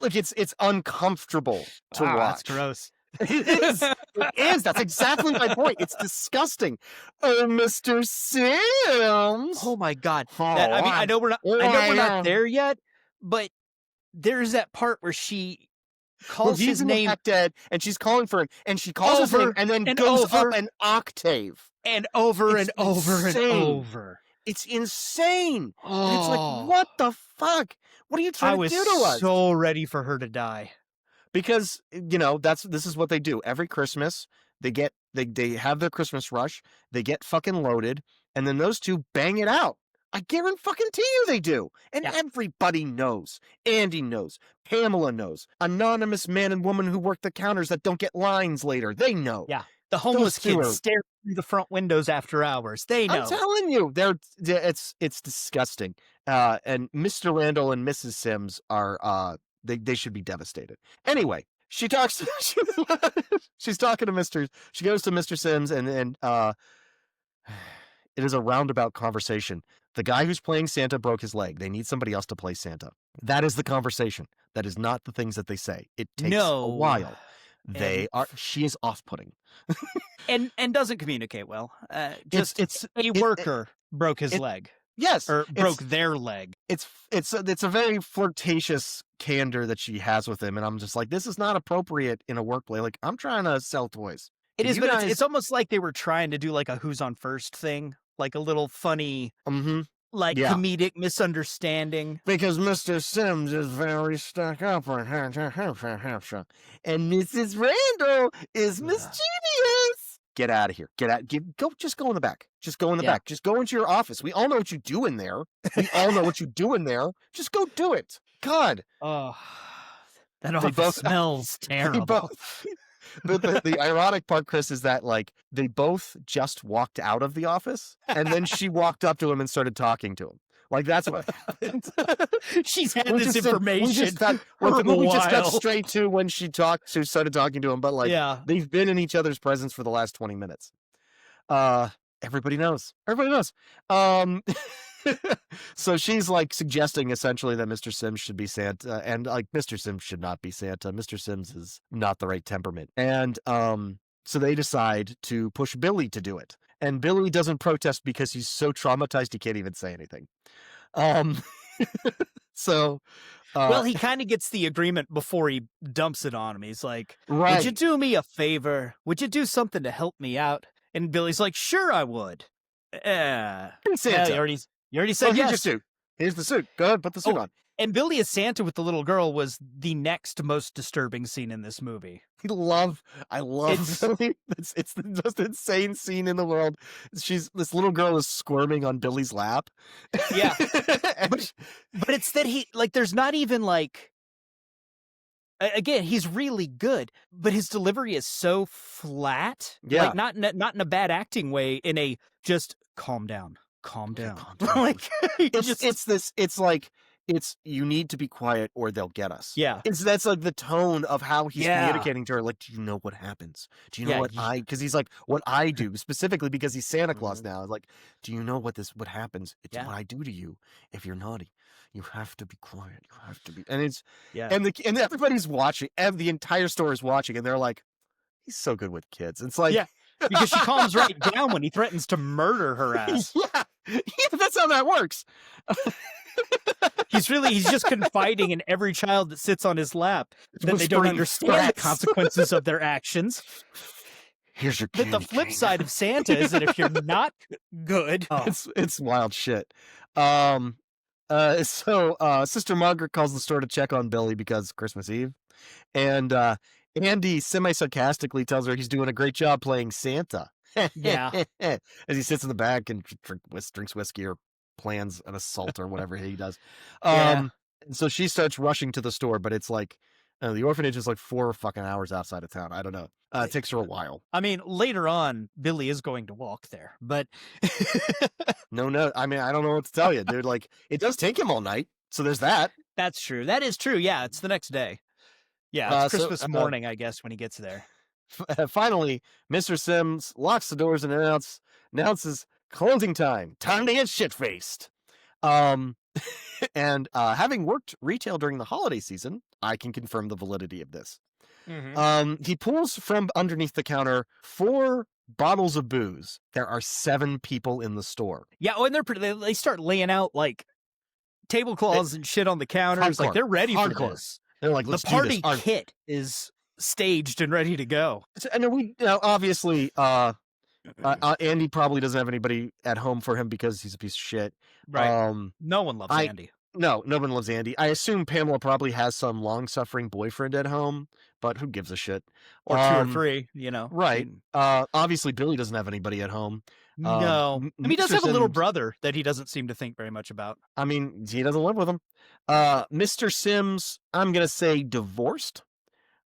Like, it's uncomfortable to watch. That's gross. It is. It is. That's exactly my point. It's disgusting. Oh, Mr. Sims. Oh my God. Oh, I know we're not there yet, but there's that part where she calls he's his in the name back dead, and she's calling for him, and she calls his over name, and then and goes over. up an octave. and over It's and over insane. and over. It's insane. Oh, And it's like, what the fuck? What are you I trying to was do to us? so ready for her to die. Because this is what they do every Christmas. They have their Christmas rush. They get fucking loaded, and then those two bang it out. I guarantee you they do, and Yeah. everybody knows. Andy knows. Pamela knows. Anonymous man and woman who work the counters that don't get lines later. They know. Yeah. The homeless Those two kids are- stare through the front windows after hours. They know. I'm telling you, it's disgusting. And Mr. Randall and Mrs. Sims are they should be devastated. Anyway, she talks. She's talking to She goes to Mr. Sims, and it is a roundabout conversation. The guy who's playing Santa broke his leg. They need somebody else to play Santa. That is the conversation. That is not the things that they say. It takes a while. She is off-putting. and doesn't communicate well. It's a worker broke his leg. Yes, Or broke their leg. It's a very flirtatious candor that she has with him, and I'm just like, this is not appropriate in a workplace. Like, I'm trying to sell toys. It is, You but guys- it's almost like they were trying to do like a who's on first thing, like a little funny, like Yeah. comedic misunderstanding. Because Mr. Sims is very stuck up, and Mrs. Randall is mischievous. Get out of here. Just go in the back. Just go in the back. Just go into your office. We all know what you do in there. Just go do it. God. Oh, that They office both- smells terrible. The ironic part, Chris, is that like they both just walked out of the office, and then she walked up to him and started talking to him. Like, that's what happened. She's had We this just did- information We just got, for the a movie just got while. straight to when she started talking to him, but like Yeah. they've been in each other's presence for the last 20 minutes. Everybody knows. So she's like suggesting essentially that Mr. Sims should be Santa, and like Mr. Sims should not be Santa. Mr. Sims is not the right temperament. And so they decide to push Billy to do it. And Billy doesn't protest because he's so traumatized he can't even say anything. So Well, he kind of gets the agreement before he dumps it on him. He's like, right. would you do me a favor? Would you do something to help me out? And Billy's like, sure, I would. Santa. Yeah, you already said Here's your yes. suit. Here's the suit. Go ahead, put the suit on. And Billy as Santa with the little girl was the next most disturbing scene in this movie. I love It's- Billy. It's the most insane scene in the world. This little girl is squirming on Billy's lap. Yeah. And But it's that there's not even again, he's really good, but his delivery is so flat. Yeah. Like not in a bad acting way, in a just calm down. calm down. Like It's you need to be quiet or they'll get us. yeah. That's like the tone of how he's Yeah. communicating to her. Like, do you know what happens? Do you know Yeah, because he's like, what I do, specifically because he's Santa Claus Mhm. now. Like, do you know what happens? It's Yeah. what I do to you if you're naughty. You have to be quiet. You have to be, and it's, Yeah. and everybody's watching, and the entire store is watching, and they're like, he's so good with kids. It's like, Yeah. Because she calms right down when he threatens to murder her ass. yeah, that's how that works. he's just confiding in every child that sits on his lap that they don't Whispering understand the threats. consequences of their actions. Here's your But candy the flip cane. side of Santa is that if you're not good, It's wild shit. So Sister Margaret calls the store to check on Billy because Christmas Eve, and Andy semi-sarcastically tells her he's doing a great job playing Santa. Yeah. As he sits in the back and drinks whiskey or plans an assault or whatever he does. Yeah. And so she starts rushing to the store, but it's like the orphanage is like 4 fucking hours outside of town. I don't know. It takes her a while. I mean, later on, Billy is going to walk there, but No. I mean, I don't know what to tell you, dude. Like, it does take him all night, so there's that. that's true. That is true. Yeah, it's the next day. Yeah, it's So, Christmas morning, I guess, when he gets there. Finally, Mr. Sims locks the doors and announces closing time. Time to get shit-faced. And having worked retail during the holiday season, I can confirm the validity of this. He pulls from underneath the counter 4 bottles of booze. There are 7 people in the store. Yeah, oh, and they start laying out like tablecloths and shit on the counters. Like they're ready for Hardcore. this. They're like, The let's party do this. kit is staged and ready to go. And we obviously Andy probably doesn't have anybody at home for him because he's a piece of shit. Right. No one loves Andy. No one loves Andy. I assume Pamela probably has some long-suffering boyfriend at home, but who gives a shit? Or 2 or 3, you know. Right. Obviously, Billy doesn't have anybody at home. No. I mean, he does Mr. have a little Sims- brother that he doesn't seem to think very much about. I mean, he doesn't live with him. Mr. Sims, I'm going to say divorced.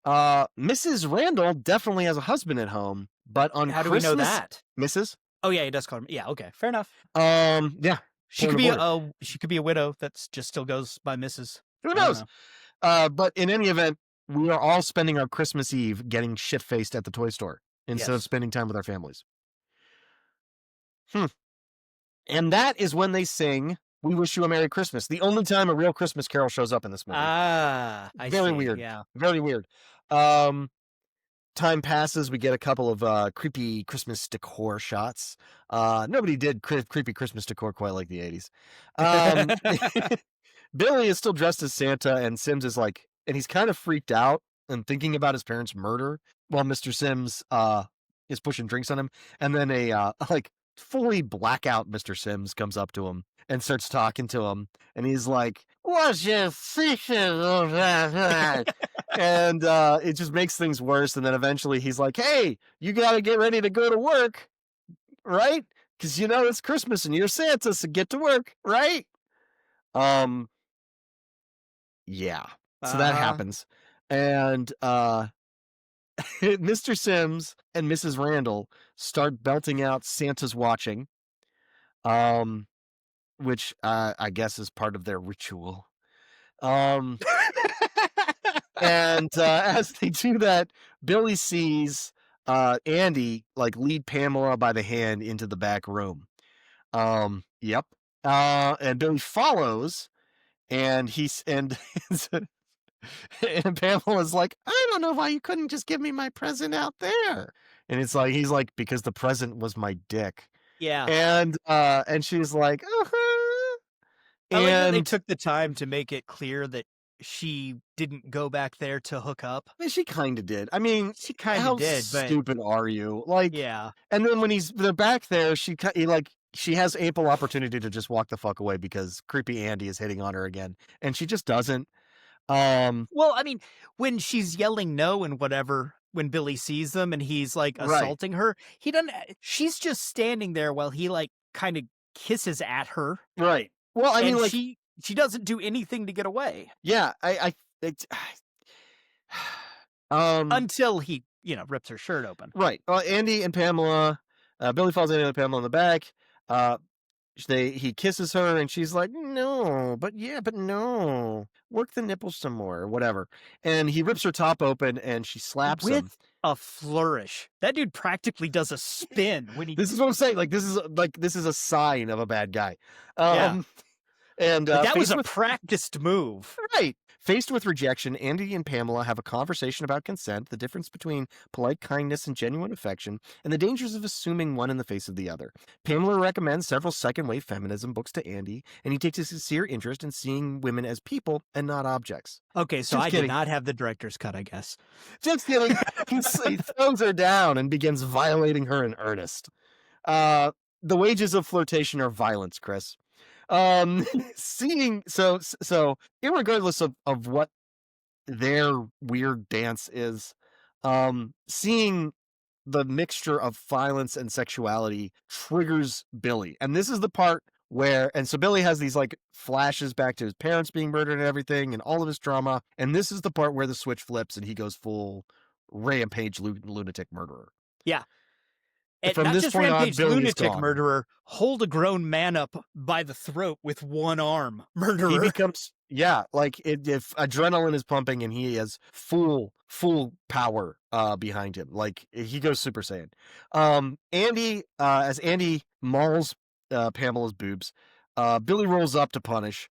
Mrs. Randall definitely has a husband at home, but on How do Christmas, we know that? Mrs. Oh yeah, he does call him. Yeah, okay, fair enough. Yeah. She Border could be to border. she could be a widow that's just still goes by Mrs. Who I don't knows? know. But in any event, we are all spending our Christmas Eve getting shit-faced at the toy store instead of Yes. spending time with our families. And that is when they sing "We Wish You a Merry Christmas." The only time a real Christmas carol shows up in this movie. Ah, I Very see. weird. Yeah. Very weird. Time passes. We get a couple of creepy Christmas decor shots. Nobody did creepy Christmas decor quite like the 80s. Billy is still dressed as Santa, and Sims is like, and he's kind of freaked out and thinking about his parents' murder while Mr. Sims is pushing drinks on him. And then a like fully blackout Mr. Sims comes up to him and starts talking to him, and he's like, "What's your secret?" And it just makes things worse. And then eventually he's like, "Hey, you gotta get ready to go to work, right? Because you know it's Christmas and you're Santa, so get to work, right?" Yeah. So that happens. And Mr. Sims and Mrs. Randall start belting out Santa's Watching, which I guess is part of their ritual. And as they do that, Billy sees Andy like lead Pamela by the hand into the back room. Yep. And Billy follows, and and Pamela's like, "I don't know why you couldn't just give me my present out there." And it's like, he's like, "Because the present was my dick." Yeah. And she's like, "Uh-huh." I like that they And took the time to make it clear that she didn't go back there to hook up. I mean, she kind of did. I mean, She kind how of did, but stupid are you? Like, yeah. and then when they're back there, she has ample opportunity to just walk the fuck away because creepy Andy is hitting on her again, and she just doesn't. Well, I mean, when she's yelling no and whatever, when Billy sees them and he's like Right. assaulting her, he doesn't. She's just standing there while he like kind of kisses at her, Right. Well, I mean, and like, she doesn't do anything to get away yeah, until he rips her shirt open. right. Andy and Pamela, Billy falls Andy and Pamela in the back. He kisses her, and she's like, "No, but no, work the nipples some more," or whatever. And he rips her top open, and she slaps him. With a flourish. That dude practically does a spin when he. This is what I'm saying. Like, this is a sign of a bad guy. Yeah. And Like, that was faced a with practiced move. right. Faced with rejection, Andy and Pamela have a conversation about consent, the difference between polite kindness and genuine affection, and the dangers of assuming one in the face of the other. Pamela recommends several second-wave feminism books to Andy, and he takes a sincere interest in seeing women as people and not objects. Okay, so Just I kidding. did not have the director's cut, I guess. Just kidding. He throws her down and begins violating her in earnest. The wages of flirtation are violence, Chris. Seeing so irregardless of what their weird dance is, seeing the mixture of violence and sexuality triggers Billy. And this is the part where, and so Billy has these like flashes back to his parents being murdered and everything and all of his trauma. And this is the part where the switch flips and he goes full rampage lunatic murderer. Yeah. And From not this just point on, rampage Billy is lunatic gone. murderer, hold a grown man up by the throat with one arm He murderer. becomes, yeah, like if adrenaline is pumping and he has full power behind him, like he goes Super Saiyan. Andy, as Andy mauls Pamela's boobs, Billy rolls up to punish.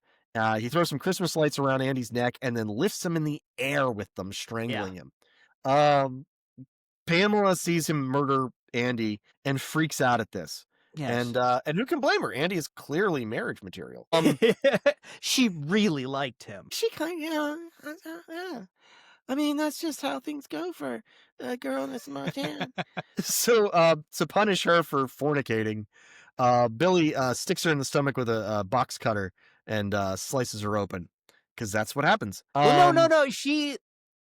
He throws some Christmas lights around Andy's neck and then lifts him in the air with them, strangling him. Pamela sees him murder Andy and freaks out at this. Yes. And who can blame her? Andy is clearly marriage material. She really liked him. She kind of, yeah. I mean, that's just how things go for a girl that's Montana. So to punish her for fornicating, Billy sticks her in the stomach with a box cutter and slices her open, because that's what happens. Well, no.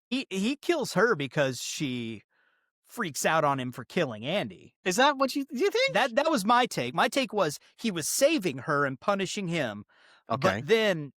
He kills her because she freaks out on him for killing Andy. Is that what you think? That was my take. My take was he was saving her and punishing him. Okay. But then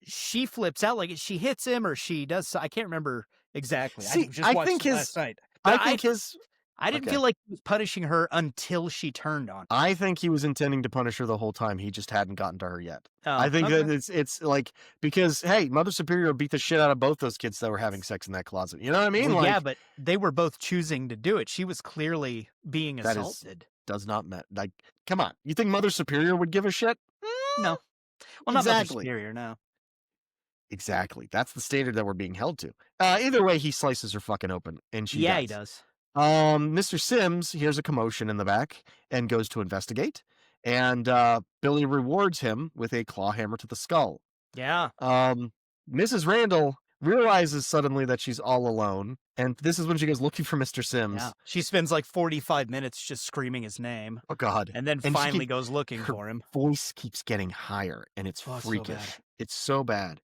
she flips out, like she hits him or she does. I can't remember exactly. See, I just I watched think it his- last night. I But think his. I didn't okay. feel like he was punishing her until she turned on him. I think he was intending to punish her the whole time. He just hadn't gotten to her yet. Oh, I think okay. that it's like, because hey, Mother Superior beat the shit out of both those kids that were having sex in that closet. You know what I mean? Well, Like, yeah, but they were both choosing to do it. She was clearly being That is- assaulted. does not matter. Like, come on, you think Mother Superior would give a shit? No. Well, not Mother Exactly. Superior, no. Exactly. That's the standard that we're being held to. Either way, he slices her fucking open, and she Yeah, he dies. does. Mr. Sims hears a commotion in the back and goes to investigate, and Billy rewards him with a claw hammer to the skull. Yeah. Mrs. Randall realizes suddenly that she's all alone, and this is when she goes looking for Mr. Sims. Yeah. She spends like 45 minutes just screaming his name Oh God! and then And she finally keep- goes looking her for him. voice keeps getting higher, and it's Oh, it's so freakish. bad. It's so bad,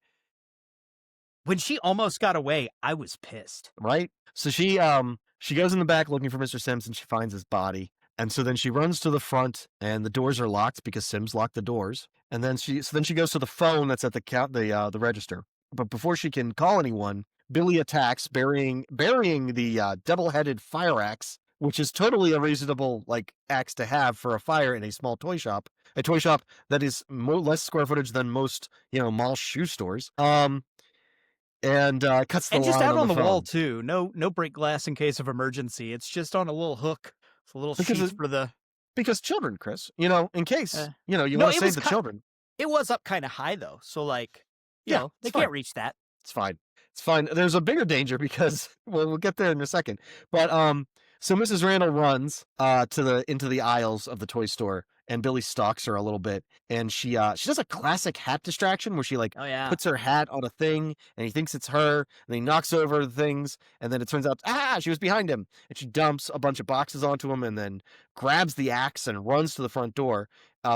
When she almost got away, I was pissed. right? So she goes in the back looking for Mr. Sims, and she finds his body. And so then she runs to the front, and the doors are locked because Sims locked the doors. And then she goes to the phone that's at the register. But before she can call anyone, Billy attacks, burying the double-headed fire axe, which is totally a reasonable like axe to have for a fire in a small toy shop, a toy shop that is less square footage than most mall shoe stores. And cuts the And just line out on the wall phone. too. No break glass in case of emergency. It's just on a little hook. It's a little Because sheath for the. Because children, Chris, in case you No, want it to save was the ki- children. It was up kind of high though, so like, Yeah, they it's can't fine. reach that. It's fine. It's fine. There's a bigger danger because we'll get there in a second. But so Mrs. Randall runs into the aisles of the toy store, and Billy stalks her a little bit, and she does a classic hat distraction where she like Oh yeah. puts her hat on a thing, and he thinks it's her, and he knocks over the things, and then it turns out she was behind him, and she dumps a bunch of boxes onto him, and then grabs the axe and runs to the front door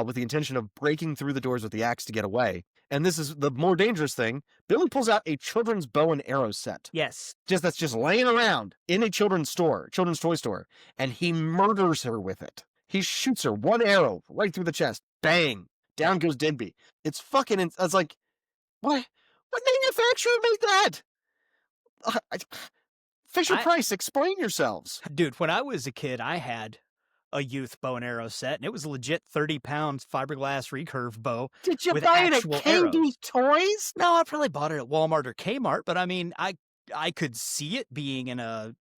with the intention of breaking through the doors with the axe to get away. And this is the more dangerous thing. Billy pulls out a children's bow and arrow set. Yes. That's just laying around in a children's toy store, and he murders her with it. He shoots her one arrow right through the chest. Bang! Down goes Denby. It's fucking. I was like, what manufacturer made that? Fisher Price, explain yourselves. Dude, when I was a kid, I had a youth bow and arrow set, and it was a legit 30-pound fiberglass recurve bow. Did you with buy it at actual KB arrows. Toys? No, I probably bought it at Walmart or Kmart, but I mean, I could see it being in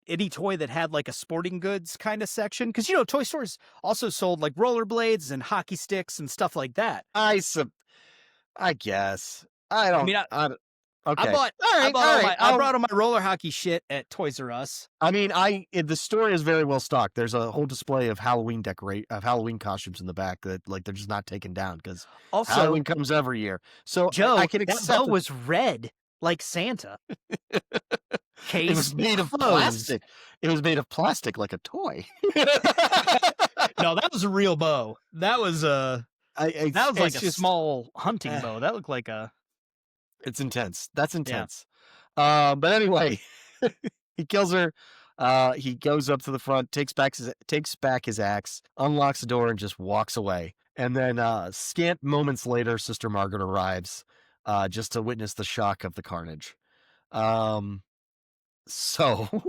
any toy that had like a sporting goods kind of section, because toy stores also sold like rollerblades and hockey sticks and stuff like that. I guess. I don't. mean, I Okay. bought All I right. bought All all right. my I brought all my roller hockey shit at Toys R Us. I mean, the store is very well stocked. There's a whole display of Halloween costumes in the back that like they're just not taken down because Also, Halloween comes every year. So Joe, I can that accept bow that was red like Santa. it was Case made of closed. plastic. It was made of plastic like a toy. No, that was a real bow. That was like a just, small hunting bow. That looked like a It's intense. That's intense. But anyway, he kills her. He goes up to the front, takes back his axe, unlocks the door, and just walks away. And then, scant moments later, Sister Margaret arrives, just to witness the shock of the carnage. So,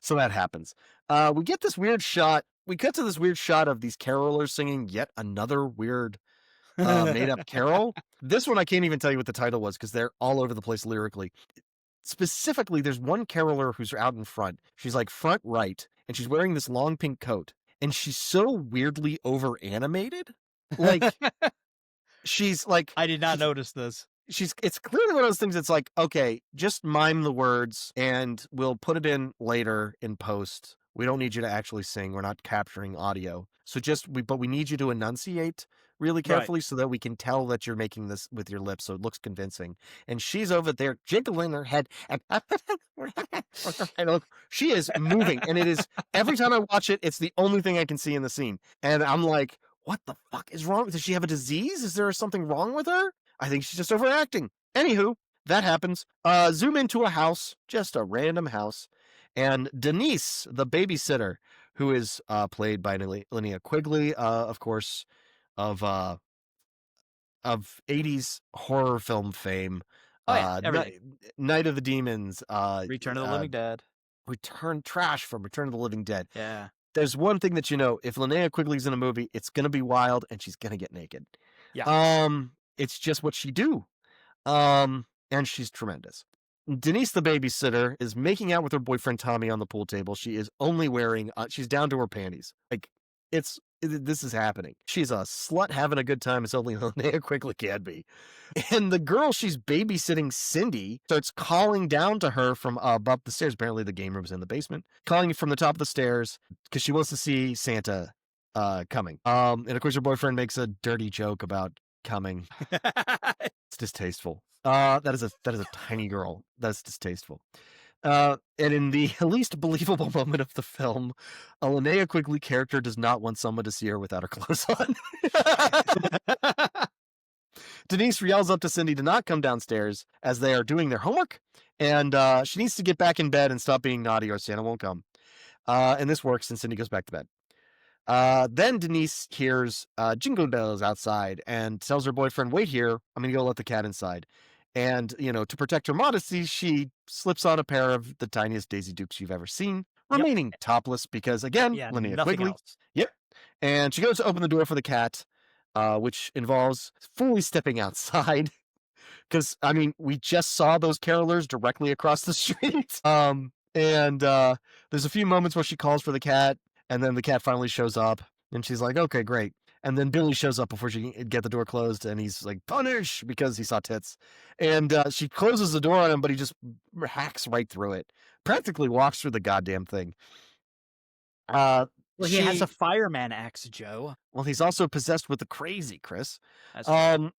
so that happens. We get this weird shot. We cut to this weird shot of these carolers singing yet another weird made up carol. This one I can't even tell you what the title was because they're all over the place lyrically. Specifically, there's one caroler who's out in front. She's like front right, and she's wearing this long pink coat, and she's so weirdly over animated. Like she's like I did not notice this. it's clearly one of those things that's like, okay, just mime the words and we'll put it in later in post. We don't need you to actually sing. We're not capturing audio. So but we need you to enunciate really carefully so that we can tell that you're making this with your lips so it looks convincing. And she's over there jiggling her head and she is moving. And it is every time I watch it, it's the only thing I can see in the scene. And I'm like, what the fuck is wrong? Does she have a disease? Is there something wrong with her? I think she's just overacting. Anywho, that happens. Zoom into a house, just a random house. And Denise, the babysitter, who is played by Linnea Quigley, of course, of 80s horror film fame. Everything. Night of the Demons. Return of the Living Dead. Return of the Living Dead. Yeah. There's one thing that you know, if Linnea Quigley's in a movie, it's going to be wild and she's going to get naked. Yeah. It's just what she do. And she's tremendous. Denise, the babysitter, is making out with her boyfriend Tommy on the pool table. She is only wearing, she's down to her panties. Like, this is happening. She's a slut having a good time as only Linnea Quigley can be. And the girl she's babysitting, Cindy, starts calling down to her from above the stairs. Apparently the game room's in the basement. Calling from the top of the stairs because she wants to see Santa coming. And of course her boyfriend makes a dirty joke about coming. It's distasteful. That is a tiny girl. That's distasteful. And in the least believable moment of the film, a Linnea Quigley character does not want someone to see her without her clothes on. Denise yells up to Cindy to not come downstairs as they are doing their homework, and she needs to get back in bed and stop being naughty or Santa won't come. And this works, and Cindy goes back to bed. Then Denise hears jingle bells outside and tells her boyfriend, wait here, I'm going to go let the cat inside. And, to protect her modesty, she slips on a pair of the tiniest Daisy Dukes you've ever seen, remaining topless because, again, Linnea Quigley. Else. Yep. And she goes to open the door for the cat, which involves fully stepping outside. Because, we just saw those carolers directly across the street. And there's a few moments where she calls for the cat, and then the cat finally shows up, and she's like, okay, great. And then Billy shows up before she can get the door closed, and he's like, punish, because he saw tits. And she closes the door on him, but he just hacks right through it. Practically walks through the goddamn thing. Well, he has a fireman axe, Joe. Well, he's also possessed with the crazy, Chris. That's true.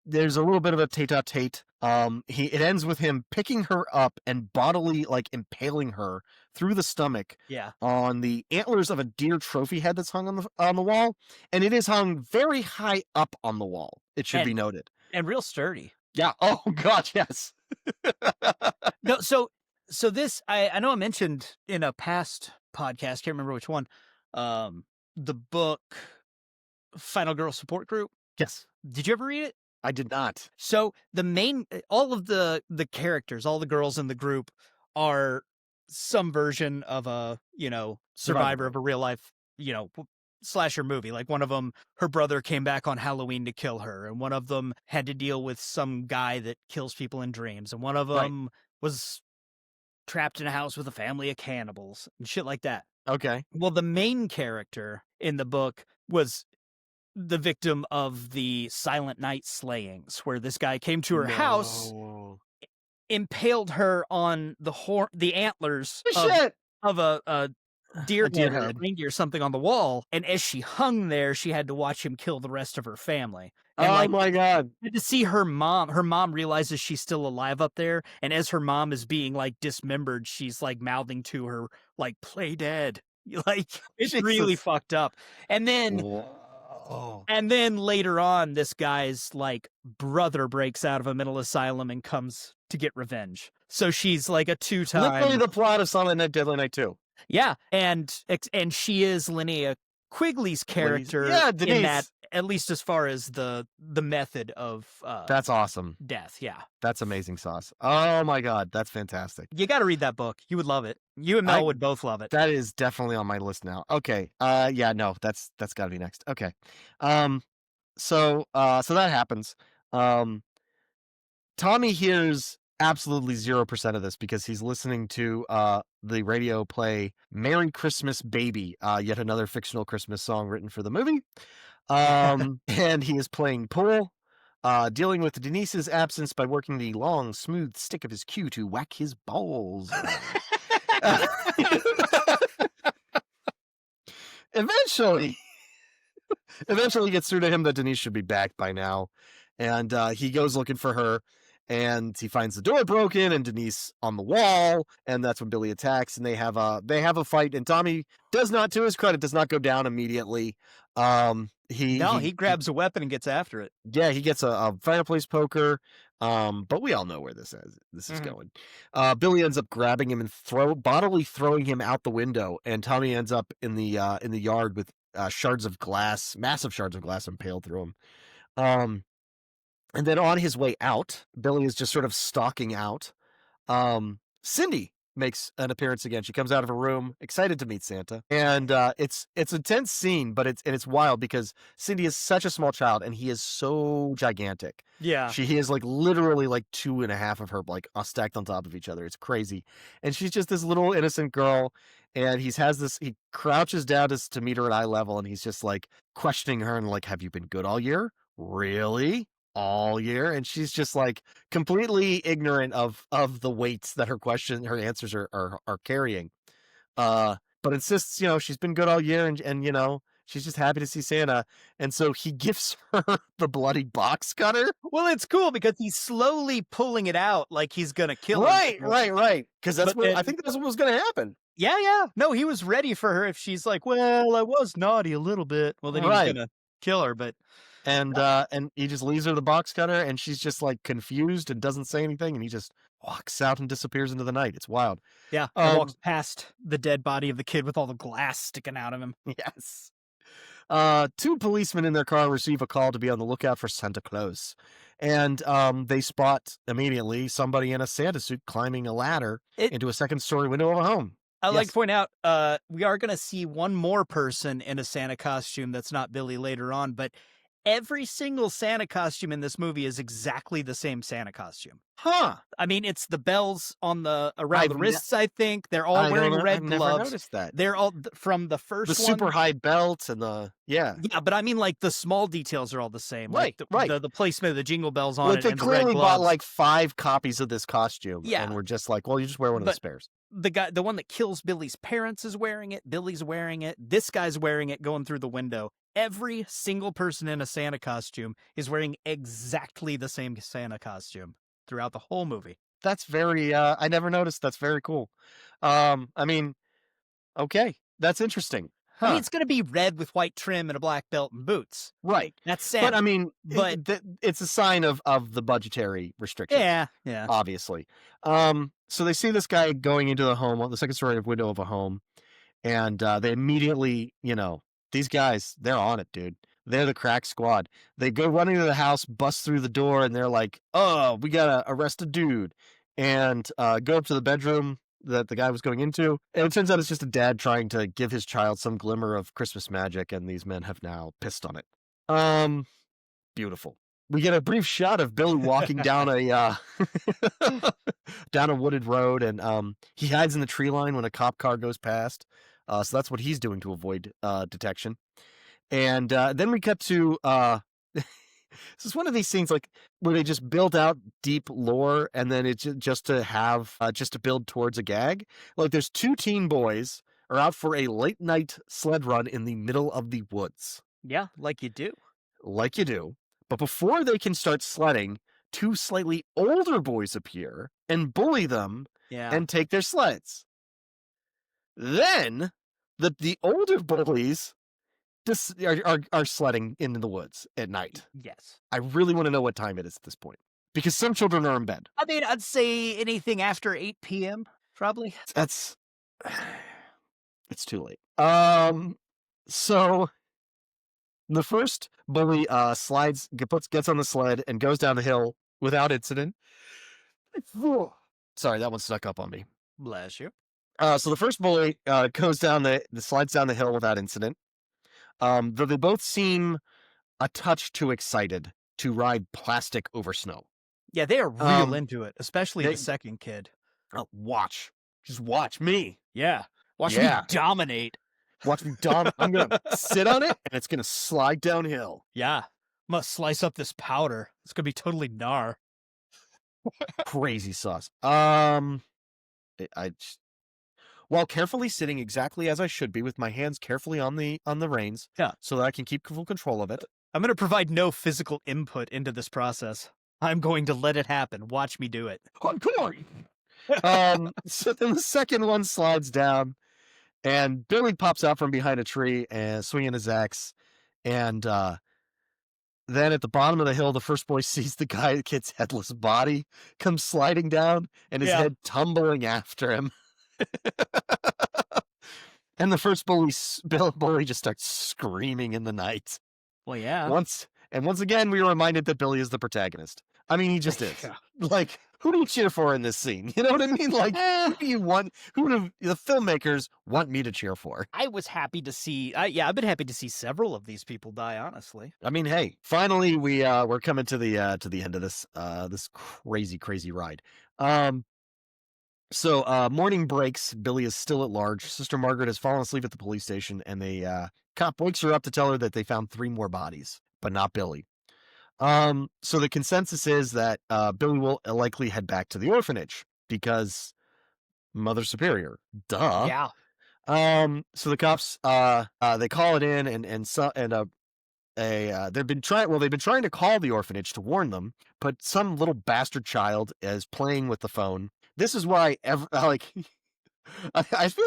There's a little bit of a tete-a-tete. It ends with him picking her up and bodily impaling her through the stomach on the antlers of a deer trophy head that's hung on the wall, and it is hung very high up on the wall. It should be noted, and real sturdy. Yeah. Oh God, yes. No, so this I know I mentioned in a past podcast, can't remember which one. The book Final Girl Support Group. Yes. Did you ever read it? I did not. So all of the characters, all the girls in the group are some version of a, survivor of a real life, slasher movie. Like one of them, her brother came back on Halloween to kill her. And one of them had to deal with some guy that kills people in dreams. And one of them was trapped in a house with a family of cannibals and shit like that. Okay. Well, the main character in the book was the victim of the Silent Night slayings, where this guy came to her house, impaled her on the antlers of a deer head or a reindeer or something on the wall, and as she hung there, she had to watch him kill the rest of her family. And my God. to see her mom realizes she's still alive up there, and as her mom is being like dismembered, she's like mouthing to her like, "Play dead." Like, it's really Jesus. fucked up. And then later on, this guy's like brother breaks out of a mental asylum and comes to get revenge. So she's like a two-time. Literally the plot of Silent Night, Deadly Night 2. Yeah, and she is Linnea Quigley's character. Yeah, Denise. In that, at least as far as the method of That's awesome. death. Yeah, That's amazing sauce. Oh my God, that's fantastic. you got to read that book. You would love it. You and Mel would both love it. That is definitely on my list now. Okay. Yeah, no, that's got to be next. Okay. So that happens. Tommy hears absolutely 0% of this because he's listening to the radio play "Merry Christmas, Baby," yet another fictional Christmas song written for the movie. And he is playing pool, dealing with Denise's absence by working the long, smooth stick of his cue to whack his balls. Eventually he gets through to him that Denise should be back by now, and he goes looking for her, and he finds the door broken and Denise on the wall, and that's when Billy attacks, and they have a fight, and Tommy does not, to his credit, does not go down immediately. He grabs a weapon and gets after it. Yeah, he gets a fireplace poker, but we all know where this is going. Billy ends up grabbing him and bodily throwing him out the window, and Tommy ends up in the yard with massive shards of glass impaled through him. And then on his way out, Billy is just sort of stalking out. Cindy makes an appearance again. She comes out of her room, excited to meet Santa, and it's a tense scene, but it's wild because Cindy is such a small child and he is so gigantic. Yeah, he is like literally like 2.5 of her like stacked on top of each other. It's crazy, and she's just this little innocent girl, and he crouches down to meet her at eye level, and he's just like questioning her and like, "Have you been good all year? Really?" All year, and she's just like completely ignorant of the weights that her answers are carrying, but insists she's been good all year, and she's just happy to see Santa, and so he gives her the bloody box cutter. Well, it's cool because he's slowly pulling it out like he's gonna kill her. Right, because I think that's what was gonna happen. Yeah. No, he was ready for her if she's like, "Well, I was naughty a little bit." Well, then he was gonna kill her, but. And he just leaves her the box cutter, and she's just like confused and doesn't say anything, and he just walks out and disappears into the night. It's wild. Yeah, walks past the dead body of the kid with all the glass sticking out of him. Yes. 2 policemen in their car receive a call to be on the lookout for Santa Claus, and they spot immediately somebody in a Santa suit climbing a ladder into a second-story window of a home. I'd like to point out, we are going to see one more person in a Santa costume that's not Billy later on, but every single Santa costume in this movie is exactly the same Santa costume. Huh. I mean, it's the bells around the wrists, I think. They're all wearing red gloves. I've never noticed that. They're all from the first the one. super high belt and the... Yeah, but I mean, like, the small details are all the same. Right, like the placement of the jingle bells on it they and the red clearly gloves. bought like 5 copies of this costume. Yeah. And we're just like, well, you just wear one of the spares. The one that kills Billy's parents is wearing it. Billy's wearing it. This guy's wearing it going through the window. Every single person in a Santa costume is wearing exactly the same Santa costume throughout the whole movie. That's very, I never noticed. That's very cool. I mean, okay, that's interesting. Huh. I mean, it's going to be red with white trim and a black belt and boots. Right. That's Santa. But I mean, it's a sign of the budgetary restrictions. Yeah. Obviously. So they see this guy going into the home, the second story of window of a home, and they immediately, these guys, they're on it, dude. They're the crack squad. They go running to the house, bust through the door, and they're like, "Oh, we gotta arrest a dude," and go up to the bedroom that the guy was going into. And it turns out it's just a dad trying to give his child some glimmer of Christmas magic, and these men have now pissed on it. Beautiful. We get a brief shot of Billy walking down a down a wooded road, and he hides in the tree line when a cop car goes past. So that's what he's doing to avoid detection. And then we cut to this is one of these scenes like where they just build out deep lore, and then it's just to build towards a gag. Like there's two teen boys are out for a late night sled run in the middle of the woods. Yeah, like you do. Like you do. But before they can start sledding, two slightly older boys appear and bully them and take their sleds. Then the older bullies are sledding in the woods at night. Yes. I really want to know what time it is at this point, because some children are in bed. I mean, I'd say anything after 8 p.m. probably. It's too late. So the first bully gets on the sled and goes down the hill without incident. Sorry, that one snuck up on me. Bless you. So the first bully goes down slides down the hill without incident. Though they both seem a touch too excited to ride plastic over snow. Yeah, they are real into it, especially the second kid. Just watch me. Yeah, watch me dominate. Watch me dominate. I'm gonna sit on it, and it's gonna slide downhill. Yeah, must slice up this powder. It's gonna be totally gnar. Crazy sauce. While carefully sitting exactly as I should be, with my hands carefully on the reins, so that I can keep full control of it. I'm going to provide no physical input into this process. I'm going to let it happen. Watch me do it. Hardcore. So then the second one slides down, and Billy pops out from behind a tree and swinging his axe, and then at the bottom of the hill, the first boy sees the kid's headless body come sliding down, and his head tumbling after him. And the first bully just starts screaming in the night. Well, yeah. Once again, we are reminded that Billy is the protagonist. I mean, he just is. Like, who do you cheer for in this scene? You know what I mean? Like, who do the filmmakers want me to cheer for? I was happy to see, I've been happy to see several of these people die, honestly. I mean, hey, finally we're coming to the end of this crazy ride. So morning breaks. Billy is still at large. Sister Margaret has fallen asleep at the police station, and the cop wakes her up to tell her that they found 3 more bodies, but not Billy. So the consensus is that Billy will likely head back to the orphanage because Mother Superior. Duh. Yeah. So the cops they call it in, they've been trying to call the orphanage to warn them, but some little bastard child is playing with the phone. This is why I feel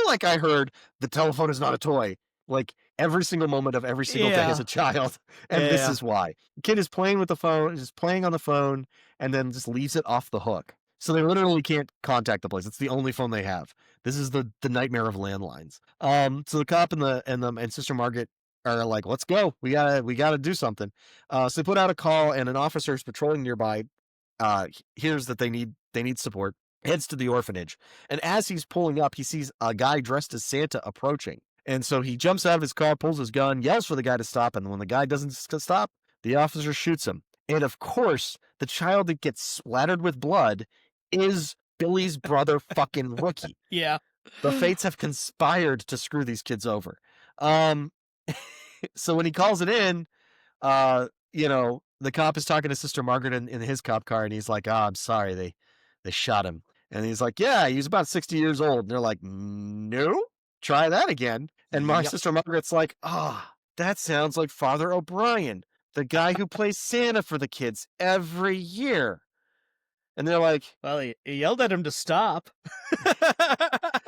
like I heard the telephone is not a toy, like every single moment of every single day as a child. And this is why. The kid is playing with the phone, just playing on the phone, and then just leaves it off the hook. So they literally can't contact the place. It's the only phone they have. This is the nightmare of landlines. So the cop and Sister Margaret are like, let's go. We gotta do something. So they put out a call, and an officer is patrolling nearby hears that they need support, heads to the orphanage. And as he's pulling up, he sees a guy dressed as Santa approaching. And so he jumps out of his car, pulls his gun, yells for the guy to stop. And when the guy doesn't stop, the officer shoots him. And of course, the child that gets splattered with blood is Billy's brother fucking Rookie. Yeah. The fates have conspired to screw these kids over. So when he calls it in, the cop is talking to Sister Margaret in his cop car, and he's like, I'm sorry, they shot him. And he's like, yeah, he was about 60 years old. And they're like, no, try that again. And my Sister Margaret's like, that sounds like Father O'Brien, the guy who plays Santa for the kids every year. And they're like, well, he yelled at him to stop.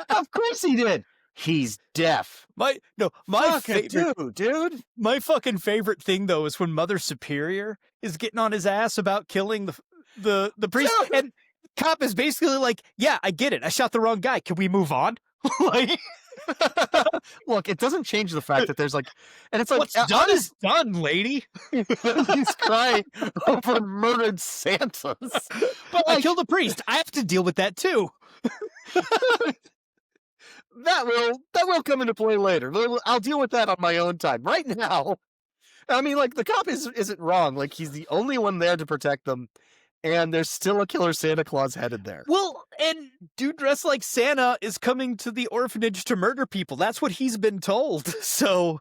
Of course he did. He's deaf. Dude. My fucking favorite thing though is when Mother Superior is getting on his ass about killing the priest, and cop is basically like, yeah, I get it. I shot the wrong guy. Can we move on? Like, look, it doesn't change the fact that there's like, and it's like, what's done is done, lady. He's crying over murdered Santas. But I killed a priest. I have to deal with that too. That will come into play later. I'll deal with that on my own time. Right now, I mean, like, the cop isn't wrong. Like, he's the only one there to protect them, and there's still a killer Santa Claus headed there. Well, and dude dressed like Santa is coming to the orphanage to murder people. That's what he's been told. So,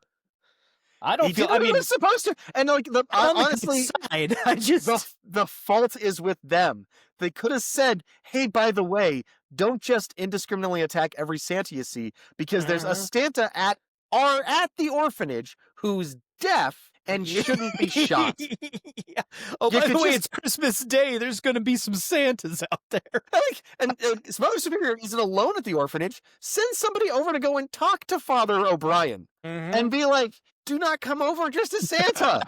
I don't He feel. did I what he mean, was supposed to, and like on the good honestly, side, I just the fault is with them. They could have said, "Hey, by the way, don't just indiscriminately attack every Santa you see, because there's a Santa at the orphanage who's deaf and shouldn't be shot." Yeah. Oh, You by could the way, just- it's Christmas Day. There's going to be some Santas out there. and Mother Superior isn't alone at the orphanage. Send somebody over to go and talk to Father O'Brien and be like, "Do not come over just as Santa."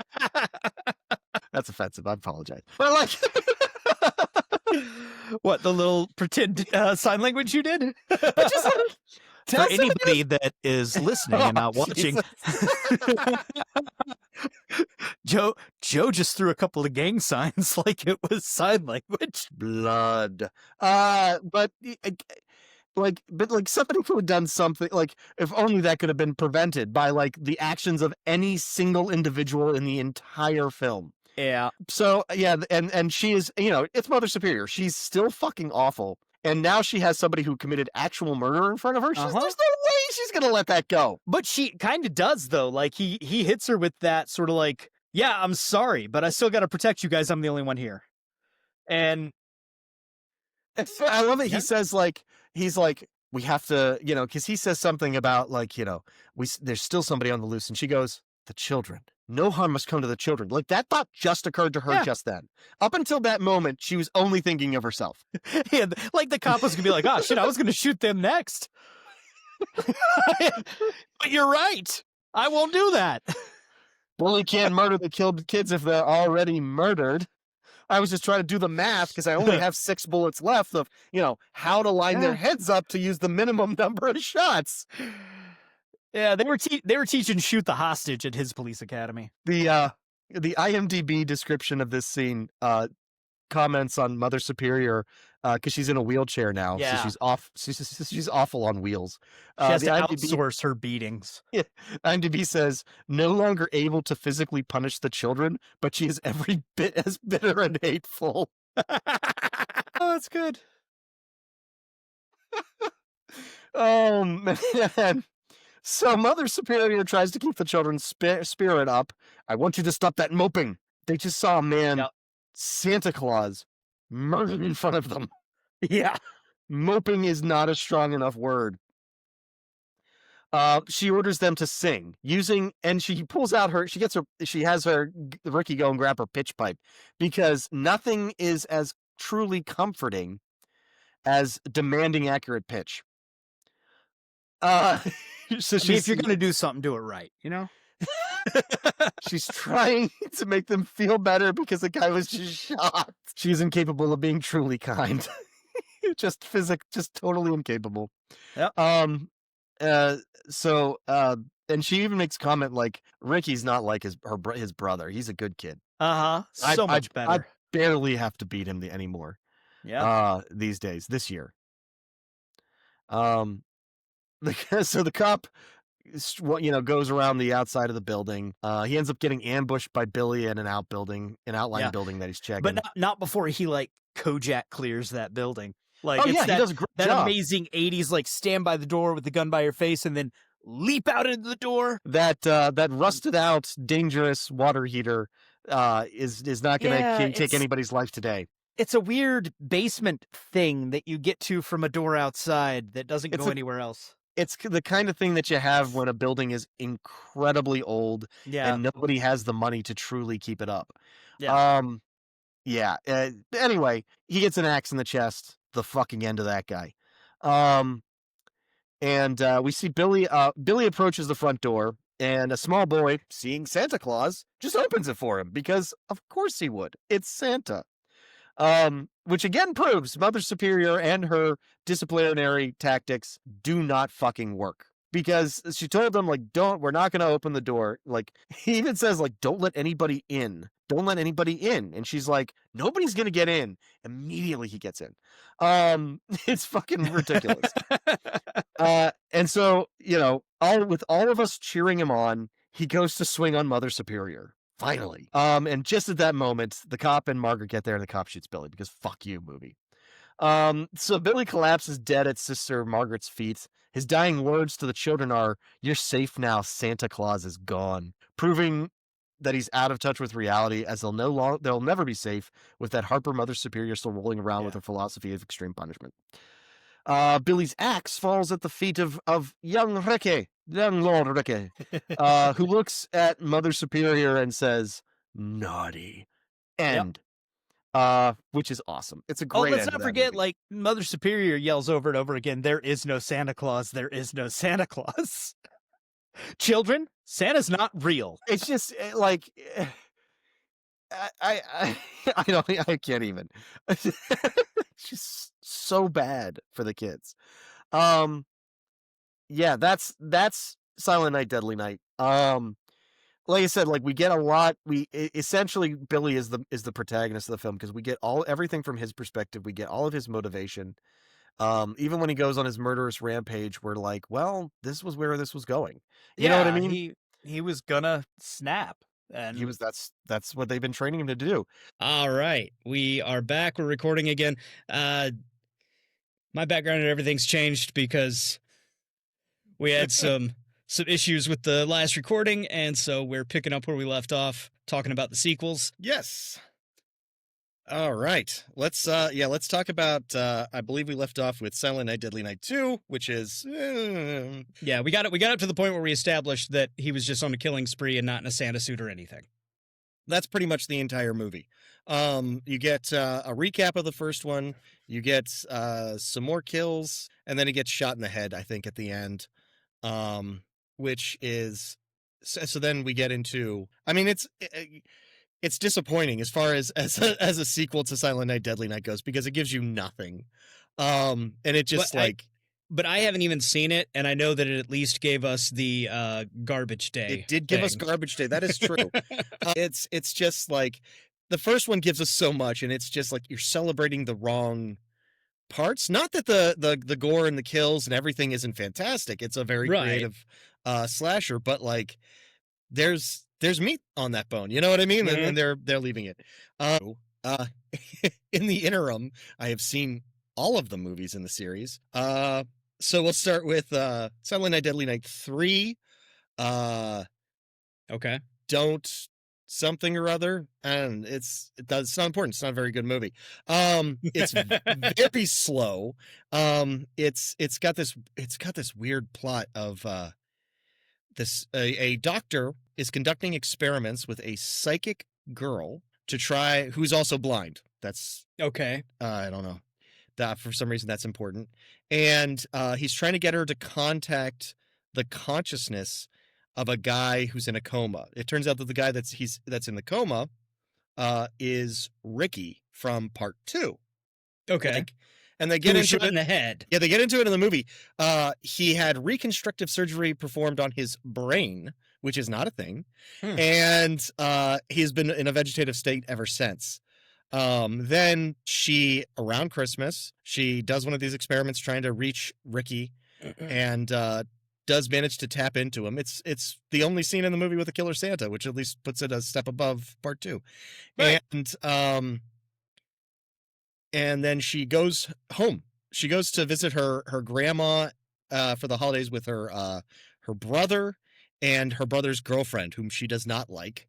That's offensive. I apologize. But like, What, the little pretend sign language you did? just tell For somebody anybody that is listening and not Oh, watching, Jesus. Joe just threw a couple of gang signs like it was sign language. Blood. But somebody could have done something, like, if only that could have been prevented by like the actions of any single individual in the entire film. Yeah. So yeah, and she is, it's Mother Superior. She's still fucking awful. And now she has somebody who committed actual murder in front of her. There's no way she's gonna let that go. But she kind of does, though. Like, he hits her with that sort of like, yeah, I'm sorry, but I still got to protect you guys. I'm the only one here. And I love it. Yeah. He says he's like, we have to, because he says something about like, there's still somebody on the loose, and she goes, the children. No harm must come to the children. Like, that thought just occurred to her just then. Up until that moment, she was only thinking of herself. yeah, like the cop was going to be like, oh, shit, I was going to shoot them next. But you're right. I won't do that. Well, you can't murder the killed kids if they're already murdered. I was just trying to do the math because I only have 6 bullets left of, how to line their heads up to use the minimum number of shots. Yeah, they were teaching shoot the hostage at his police academy. The IMDb description of this scene comments on Mother Superior because she's in a wheelchair now. Yeah. So she's off. She's awful on wheels. She has the to IMDb outsource her beatings. IMDb says, no longer able to physically punish the children, but she is every bit as bitter and hateful. Oh, that's good. Oh, man. So Mother Superior tries to keep the children's spirit up. I want you to stop that moping. They just saw a man, Santa Claus, murdered in front of them. Yeah. Moping is not a strong enough word. She orders them to sing and she pulls out she has Ricky go and grab her pitch pipe, because nothing is as truly comforting as demanding accurate pitch. So if you're going to do something, do it right, She's trying to make them feel better because the guy was just shot. She's incapable of being truly kind. just totally incapable. Yep. And she even makes comment like, Ricky's not like his brother. He's a good kid. So much better. I barely have to beat him anymore. Yeah. These days, this year. So the cop, goes around the outside of the building. He ends up getting ambushed by Billy in an outline building that he's checking. But not before he like Kojak clears that building. Like, he does a great job. Amazing 80s like stand by the door with the gun by your face and then leap out into the door. That rusted out dangerous water heater is not going to take anybody's life today. It's a weird basement thing that you get to from a door outside that doesn't go anywhere else. It's the kind of thing that you have when a building is incredibly old and nobody has the money to truly keep it up. Yeah. Anyway, he gets an axe in the chest, the fucking end of that guy. And we see Billy approaches the front door, and a small boy, seeing Santa Claus, just opens it for him because of course he would. It's Santa. Which again proves Mother Superior and her disciplinary tactics do not fucking work. Because she told them, like, we're not going to open the door. Like, he even says, like, don't let anybody in. Don't let anybody in. And she's like, nobody's going to get in. Immediately he gets in. It's fucking ridiculous. And so, with all of us cheering him on, he goes to swing on Mother Superior. Finally. And just at that moment, the cop and Margaret get there and the cop shoots Billy because fuck you, movie. So Billy collapses dead at Sister Margaret's feet His dying words to the children are, "You're safe now, Santa Claus is gone," proving that he's out of touch with reality, as they'll never be safe with that Harper Mother Superior still rolling around with her philosophy of extreme punishment. Billy's axe falls at the feet of young Lord Ricky, who looks at Mother Superior and says, "Naughty." End. Which is awesome. It's a great let's end to not that forget, movie. like, Mother Superior yells over and over again, "There is no Santa Claus. There is no Santa Claus." Children, Santa's not real. It's just like I don't. I can't even. It's just so bad for the kids. Yeah, that's Silent Night, Deadly Night. Like I said, like we get a lot. Essentially Billy is the protagonist of the film because we get everything from his perspective. We get all of his motivation. Even when he goes on his murderous rampage, we're like, well, this was where this was going. You know what I mean? He was gonna snap, and He was. That's what they've been training him to do. All right, we are back. We're recording again. My background and everything's changed because we had some issues with the last recording, and so we're picking up where we left off, talking about the sequels. Yes. All right. Let's talk about I believe we left off with Silent Night, Deadly Night 2, which is Yeah, we got up to the point where we established that he was just on a killing spree and not in a Santa suit or anything. That's pretty much the entire movie. You get a recap of the first one, you get some more kills, and then he gets shot in the head, I think, at the end. Which is so then we get into, I mean, it's disappointing as far as a sequel to Silent Night, Deadly Night goes, because it gives you nothing. And it just but I haven't even seen it, and I know that it at least gave us the Garbage Day. It did give us Garbage Day. That is true. It's just like the first one gives us so much, and it's just like you're celebrating the wrong parts. Not that the gore and the kills and everything isn't fantastic. It's a very creative slasher, but like there's meat on that bone. You know what I mean? Mm-hmm. And they're leaving it. In the interim, I have seen all of the movies in the series. So we'll start with Silent Night, Deadly Night 3. Okay. Don't something or other, and it's not important. It's not a very good movie. It's very slow. It's got this weird plot of a doctor is conducting experiments with a psychic girl to try, who's also blind. That's okay. I don't know. That for some reason that's important. And he's trying to get her to contact the consciousness of a guy who's in a coma. It turns out that the guy that's in the coma is Ricky from part 2. Okay. And they get into it in the head. Yeah, they get into it in the movie. He had reconstructive surgery performed on his brain, which is not a thing. And he's been in a vegetative state ever since. Then around Christmas, she does one of these experiments trying to reach Ricky and does manage to tap into him. It's the only scene in the movie with a killer Santa, which at least puts it a step above part 2. Right. And then she goes home. She goes to visit her grandma for the holidays with her brother and her brother's girlfriend, whom she does not like.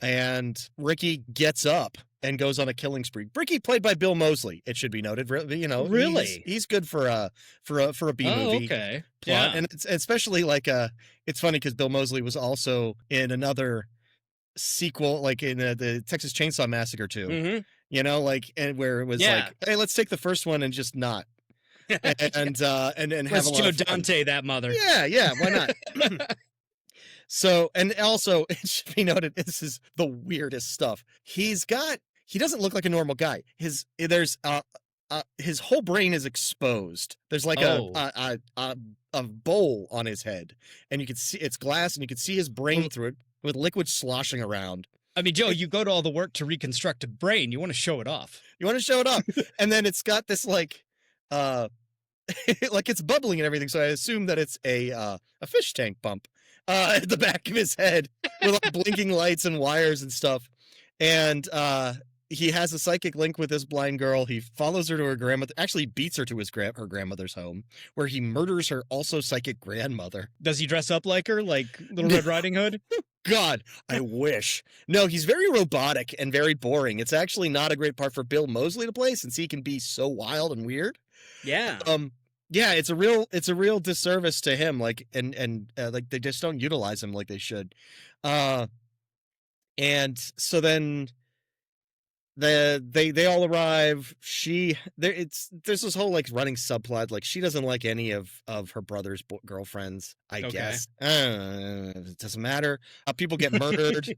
And Ricky gets up and goes on a killing spree. Ricky, played by Bill Moseley, it should be noted. You know, really, he's good for a B movie. Okay, plot. yeah, and it's especially like it's funny because Bill Moseley was also in another sequel, like in the Texas Chainsaw Massacre 2. Mm-hmm. You know, like, and where it was like, hey, let's take the first one and just not, and have let's a lot Joe of fun. Dante that mother. Yeah, why not? So, and also, it should be noted, this is the weirdest stuff. He doesn't look like a normal guy. His whole brain is exposed. There's like a bowl on his head, and you can see it's glass, and you can see his brain through it with liquid sloshing around. I mean, Joe, you go to all the work to reconstruct a brain. You want to show it off. And then it's got this like it's bubbling and everything. So I assume that it's a fish tank pump at the back of his head with like blinking lights and wires and stuff. And he has a psychic link with this blind girl. He follows her to her grandmother, actually beats her to her grandmother's home, where he murders her also psychic grandmother. Does he dress up like her, like Little Red Riding Hood? God, I wish. No, he's very robotic and very boring. It's actually not a great part for Bill Moseley to play, since he can be so wild and weird. Yeah. Yeah, it's a real disservice to him. Like, and like they just don't utilize him like they should. And so then they all arrive. There's this whole like running subplot. Like, she doesn't like any of her brother's girlfriends, I guess. It doesn't matter. People get murdered.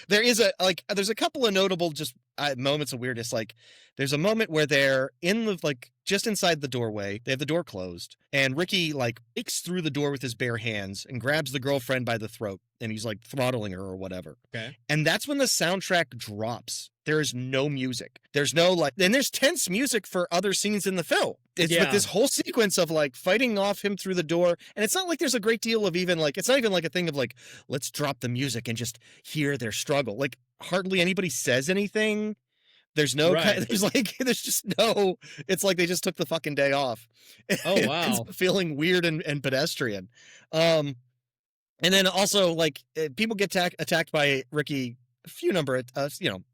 There's a couple of notable just moments of weirdness. Like, there's a moment where they're in the, like, just inside the doorway. They have the door closed, and Ricky like breaks through the door with his bare hands and grabs the girlfriend by the throat, and he's like throttling her or whatever. Okay. And that's when the soundtrack drops. There is no music. There's no like, and there's tense music for other scenes in the film. It's with this whole sequence of like fighting off him through the door. And it's not like there's a great deal of even like, it's not even like a thing of like, let's drop the music and just hear their struggle. Like, hardly anybody says anything. There's no, there's just no, it's like they just took the fucking day off. Oh, wow. It's feeling weird and pedestrian. And then also like people get attacked by Ricky a few number of,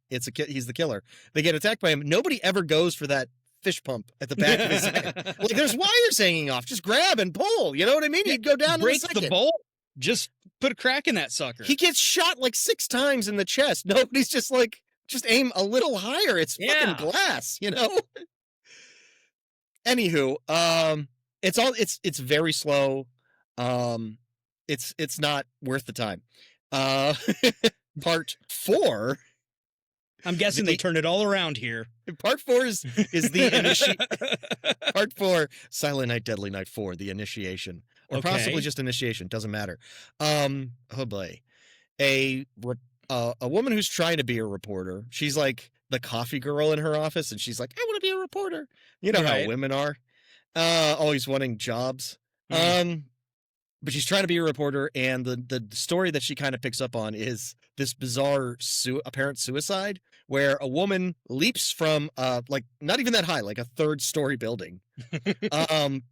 he's the killer. They get attacked by him. Nobody ever goes for that fish pump at the back of his head. Like, there's wires hanging off. Just grab and pull. You know what I mean? He'd go down break in a second. the bolt. Just put a crack in that sucker. He gets shot like 6 times in the chest. Nobody's just like, just aim a little higher. It's fucking glass, you know? Anywho, it's very slow. It's not worth the time. Part 4. I'm guessing they turned it all around here. Part 4 is the Part 4, Silent Night, Deadly Night 4, the initiation, or possibly just initiation. Doesn't matter. Oh boy, a woman who's trying to be a reporter. She's like the coffee girl in her office, and she's like, I want to be a reporter. You know how women are, always wanting jobs. But she's trying to be a reporter, and the story that she kind of picks up on is this bizarre apparent suicide where a woman leaps from like not even that high, like a 3rd-story building.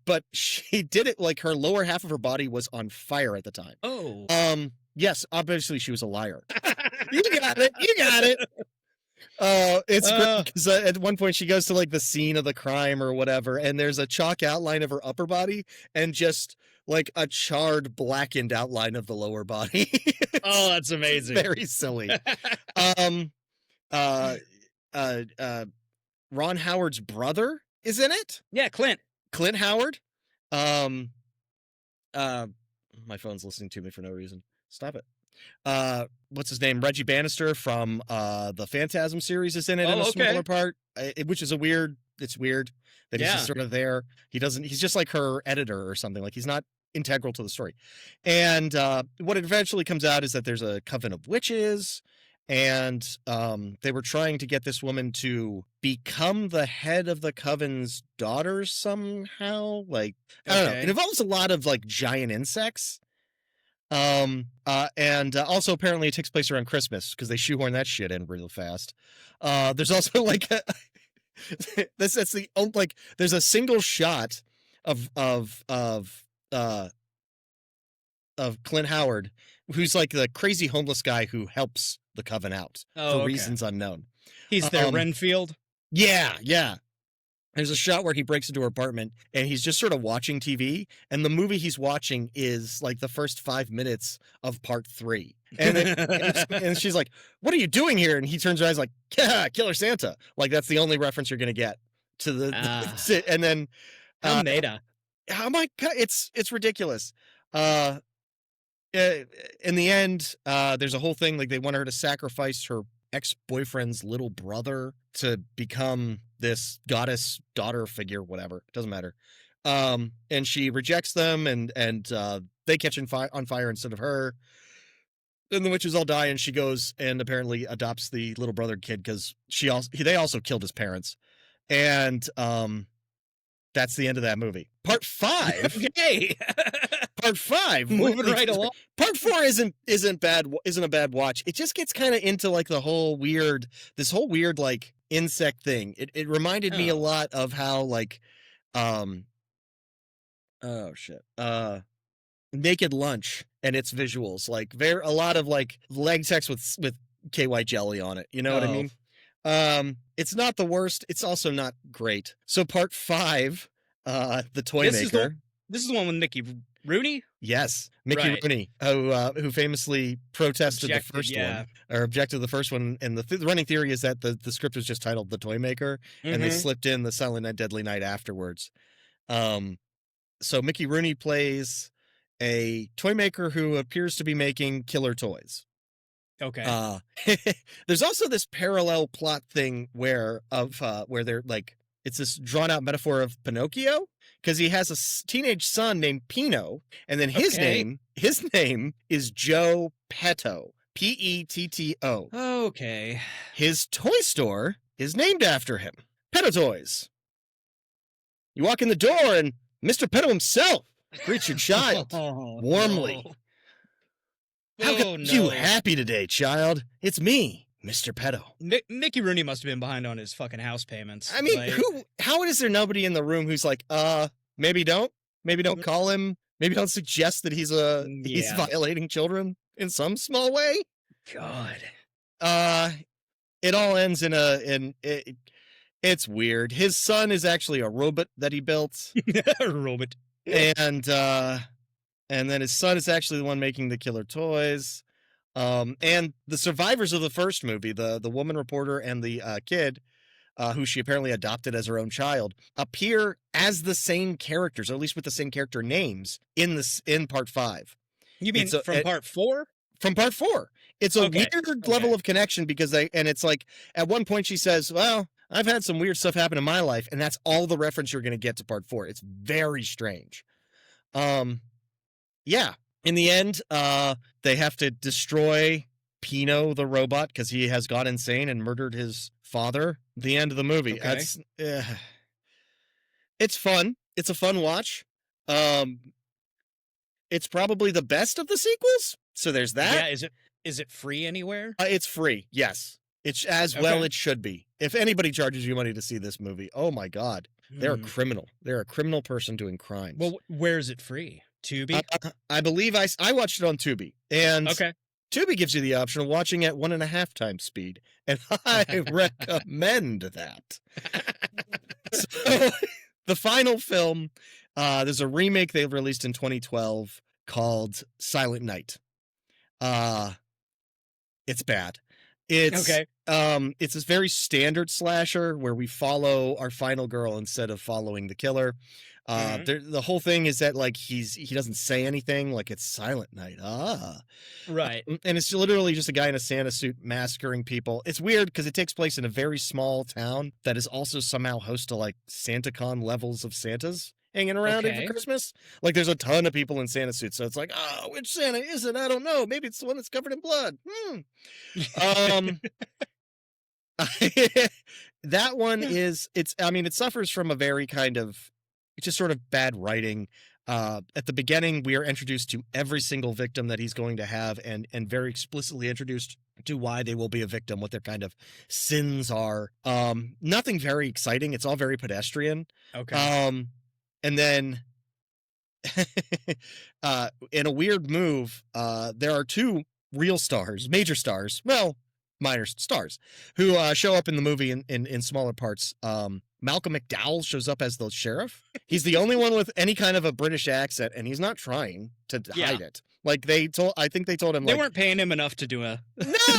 But she did it like her lower half of her body was on fire at the time. Oh. Yes, obviously she was a liar. You got it. It's great because at one point she goes to like the scene of the crime or whatever, and there's a chalk outline of her upper body and just like a charred, blackened outline of the lower body. Oh, that's amazing. Very silly. Ron Howard's brother is in it. Yeah, Clint Howard. My phone's listening to me for no reason. Stop it. What's his name? Reggie Bannister from the Phantasm series is in it in a smaller part, which is it's weird that he's just sort of there. He's just like her editor or something. Like, he's not integral to the story. And what eventually comes out is that there's a coven of witches, and they were trying to get this woman to become the head of the coven's daughters somehow. Like, I don't know. It involves a lot of like giant insects. And also apparently it takes place around Christmas because they shoehorn that shit in real fast. There's also like that's the like there's a single shot of Clint Howard, who's like the crazy homeless guy who helps the coven out for reasons unknown. He's their Renfield. Yeah. There's a shot where he breaks into her apartment and he's just sort of watching TV, and the movie he's watching is like the first 5 minutes of part 3. And and she's like, "What are you doing here?" And he turns around, he's like, "Yeah, Killer Santa." Like, that's the only reference you're gonna get to the and then how meta. Oh my god, it's ridiculous. In the end, there's a whole thing like they want her to sacrifice her ex-boyfriend's little brother to become this goddess daughter figure, whatever, doesn't matter. And she rejects them, and they catch on fire instead of her. Then the witches all die, and she goes and apparently adopts the little brother kid because they also killed his parents. And that's the end of that movie. Part 5. Okay. Part 5, Moving right along. Part 4 isn't bad. Isn't a bad watch. It just gets kind of into like this whole weird like insect thing. It reminded me a lot of how like, oh shit, Naked Lunch and its visuals, like a lot of like leg sex with KY jelly on it. You know what I mean? It's not the worst. It's also not great. So Part 5, the Toy Maker. This is the one with Mickey Rooney? Yes, Mickey Rooney, who famously protested the first one, or objected to the first one. And the running theory is that the script was just titled The Toy Maker, and they slipped in the Silent Night, Deadly Night afterwards. So Mickey Rooney plays a toy maker who appears to be making killer toys. Okay. There's also this parallel plot thing where they're like, it's this drawn out metaphor of Pinocchio, because he has a teenage son named Pino, and then his name is Joe Petto, Petto. Okay. His toy store is named after him, Petto Toys. You walk in the door and Mr. Petto himself greets your child warmly. No. How come you happy today, child? It's me, Mr. Petto. Mickey Rooney must have been behind on his fucking house payments. I mean, how is there nobody in the room who's like, maybe don't call him, maybe don't suggest that he's violating children in some small way? God. It all ends it's weird. His son is actually a robot that he built. A robot. And then his son is actually the one making the killer toys. And the survivors of the first movie, the woman reporter and the kid, who she apparently adopted as her own child, appear as the same characters, or at least with the same character names, in Part 5. You mean from Part 4? From Part 4. It's a weird level of connection because it's like, at one point she says, well, I've had some weird stuff happen in my life, and that's all the reference you're going to get to Part 4. It's very strange. Yeah. In the end, they have to destroy Pino the robot because he has gone insane and murdered his father. The end of the movie. Okay. It's fun. It's a fun watch. It's probably the best of the sequels. So there's that. Yeah. Is it free anywhere? It's free. Yes. It's as well it should be. If anybody charges you money to see this movie, oh my God, they're a criminal. They're a criminal person doing crimes. Well, where is it free? Tubi? I believe I watched it on Tubi, and Tubi gives you the option of watching at 1.5 times speed, and I recommend that. So, the final film, there's a remake they released in 2012 called Silent Night. It's bad. It's this very standard slasher where we follow our final girl instead of following the killer. The whole thing is that like he doesn't say anything, like it's Silent Night. Right. And it's literally just a guy in a Santa suit massacring people. It's weird because it takes place in a very small town that is also somehow host to like SantaCon levels of Santas hanging around it for Christmas. Like there's a ton of people in Santa suits, so it's like, oh, which Santa is it? I don't know. Maybe it's the one that's covered in blood. That one it suffers from a very kind of, it's just sort of bad writing. At the beginning, we are introduced to every single victim that he's going to have, and very explicitly introduced to why they will be a victim, what their kind of sins are. Nothing very exciting. It's all very pedestrian. Okay. And then in a weird move, there are two real stars, major stars, well, minor stars, who show up in the movie in smaller parts. Malcolm McDowell shows up as the sheriff. He's the only one with any kind of a British accent, and he's not trying to hide it. Like I think they told him they weren't paying him enough to do a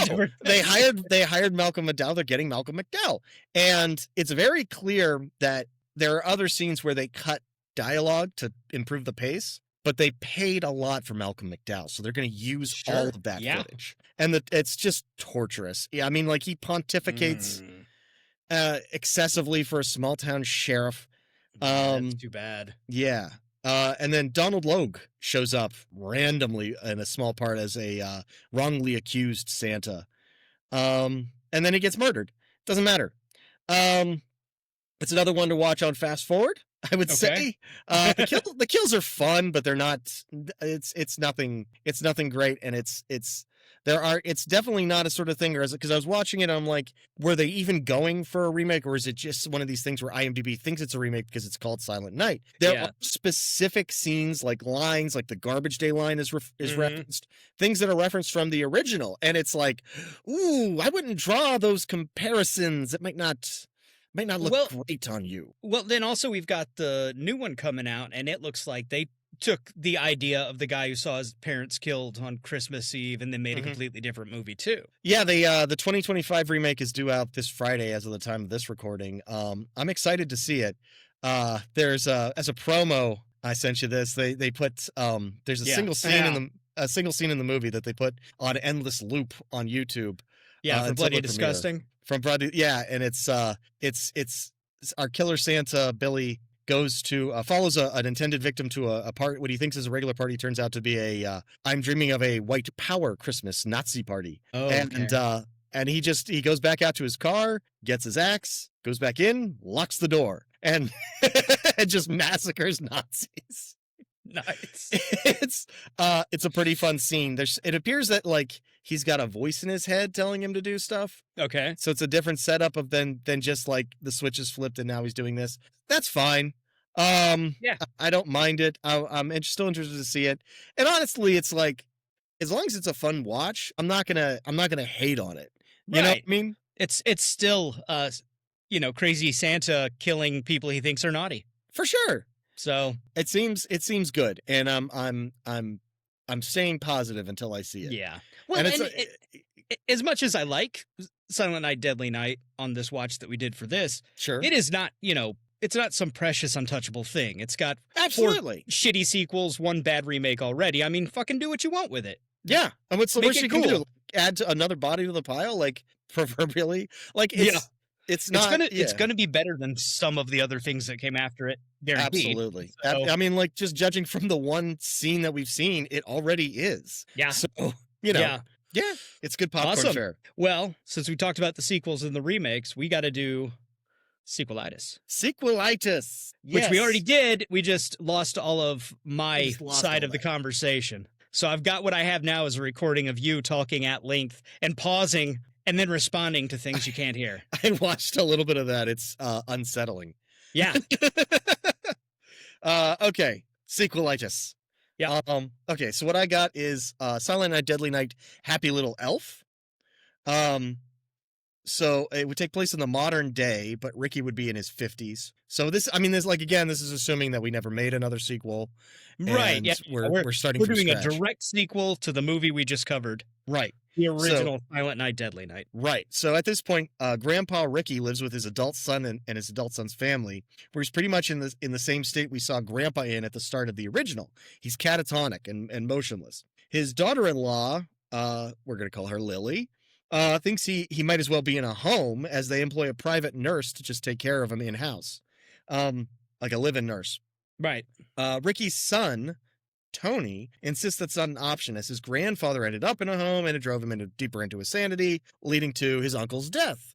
no. They hired Malcolm McDowell. They're getting Malcolm McDowell, and it's very clear that there are other scenes where they cut dialogue to improve the pace, but they paid a lot for Malcolm McDowell, so they're going to use all of that footage, and it's just torturous. Yeah, I mean, like he pontificates excessively for a small town sheriff. That's too bad. Yeah. And then Donald Logue shows up randomly in a small part as a wrongly accused Santa. And then he gets murdered. Doesn't matter. It's another one to watch on fast forward, I would say. The kills are fun, but they're not. It's nothing great, and it's definitely not a sort of thing. Because I was watching it, I'm like, were they even going for a remake, or is it just one of these things where IMDb thinks it's a remake because it's called Silent Night? There are specific scenes, like lines, like the Garbage Day line is referenced, things that are referenced from the original, and it's like, ooh, I wouldn't draw those comparisons. It might not look great on you. Well, then also we've got the new one coming out, and it looks like they took the idea of the guy who saw his parents killed on Christmas Eve and then made a completely different movie too. Yeah, the 2025 remake is due out this Friday as of the time of this recording. I'm excited to see it. There's as a promo, I sent you this. They put there's a single scene in the movie that they put on endless loop on YouTube. Yeah, for Bloody Disgusting. From Bloody, yeah, and it's our killer Santa Billy goes to follows an intended victim to a part what he thinks is a regular party, turns out to be a I'm dreaming of a white power Christmas Nazi party. And he goes back out to his car, gets his axe, goes back in, locks the door, and and just massacres Nazis. Nice. It's a pretty fun scene. It appears that like he's got a voice in his head telling him to do stuff. Okay. So it's a different setup than just like the switch is flipped and now he's doing this. That's fine. Yeah. I don't mind it. I'm still interested to see it. And honestly, it's like, as long as it's a fun watch, I'm not gonna hate on it. You know what I mean? It's still crazy Santa killing people he thinks are naughty. For sure. So it seems good, and I'm staying positive until I see it. Yeah. Well, and as much as I like Silent Night, Deadly Night on this watch that we did for this, sure, it is not it's not some precious untouchable thing. It's got absolutely 4 shitty sequels, 1 bad remake already. I mean, fucking do what you want with it. Yeah, and what's the worst you can do? Add another body to the pile, like proverbially, like it's gonna be better than some of the other things that came after it. Guaranteed. Absolutely. So, I mean, like just judging from the one scene that we've seen, it already is. Yeah. So yeah, it's good popcorn fare. Well, since we talked about the sequels and the remakes, we got to do sequelitis. Sequelitis, which we already did. We just lost all of my side of the conversation. So I've got what I have now is a recording of you talking at length and pausing and then responding to things you can't hear. I watched a little bit of that. It's unsettling. Yeah. Okay. Sequelitis. Yeah. Okay. So what I got is Silent Night, Deadly Night, Happy Little Elf. So it would take place in the modern day, but Ricky would be in his 50s. So this is assuming that we never made another sequel. Right. Yeah. We're starting. We're from doing scratch. a direct sequel to the movie we just covered. Right. The original Silent Night, Deadly Night. Right. So at this point, Grandpa Ricky lives with his adult son and his adult son's family, where he's pretty much in the same state we saw Grandpa in at the start of the original. He's catatonic and motionless. His daughter-in-law, we're going to call her Lily, thinks he might as well be in a home, as they employ a private nurse to just take care of him in-house, like a live-in nurse. Right. Ricky's son, Tony, insists that's not an option, as his grandfather ended up in a home and it drove him deeper into his sanity, leading to his uncle's death.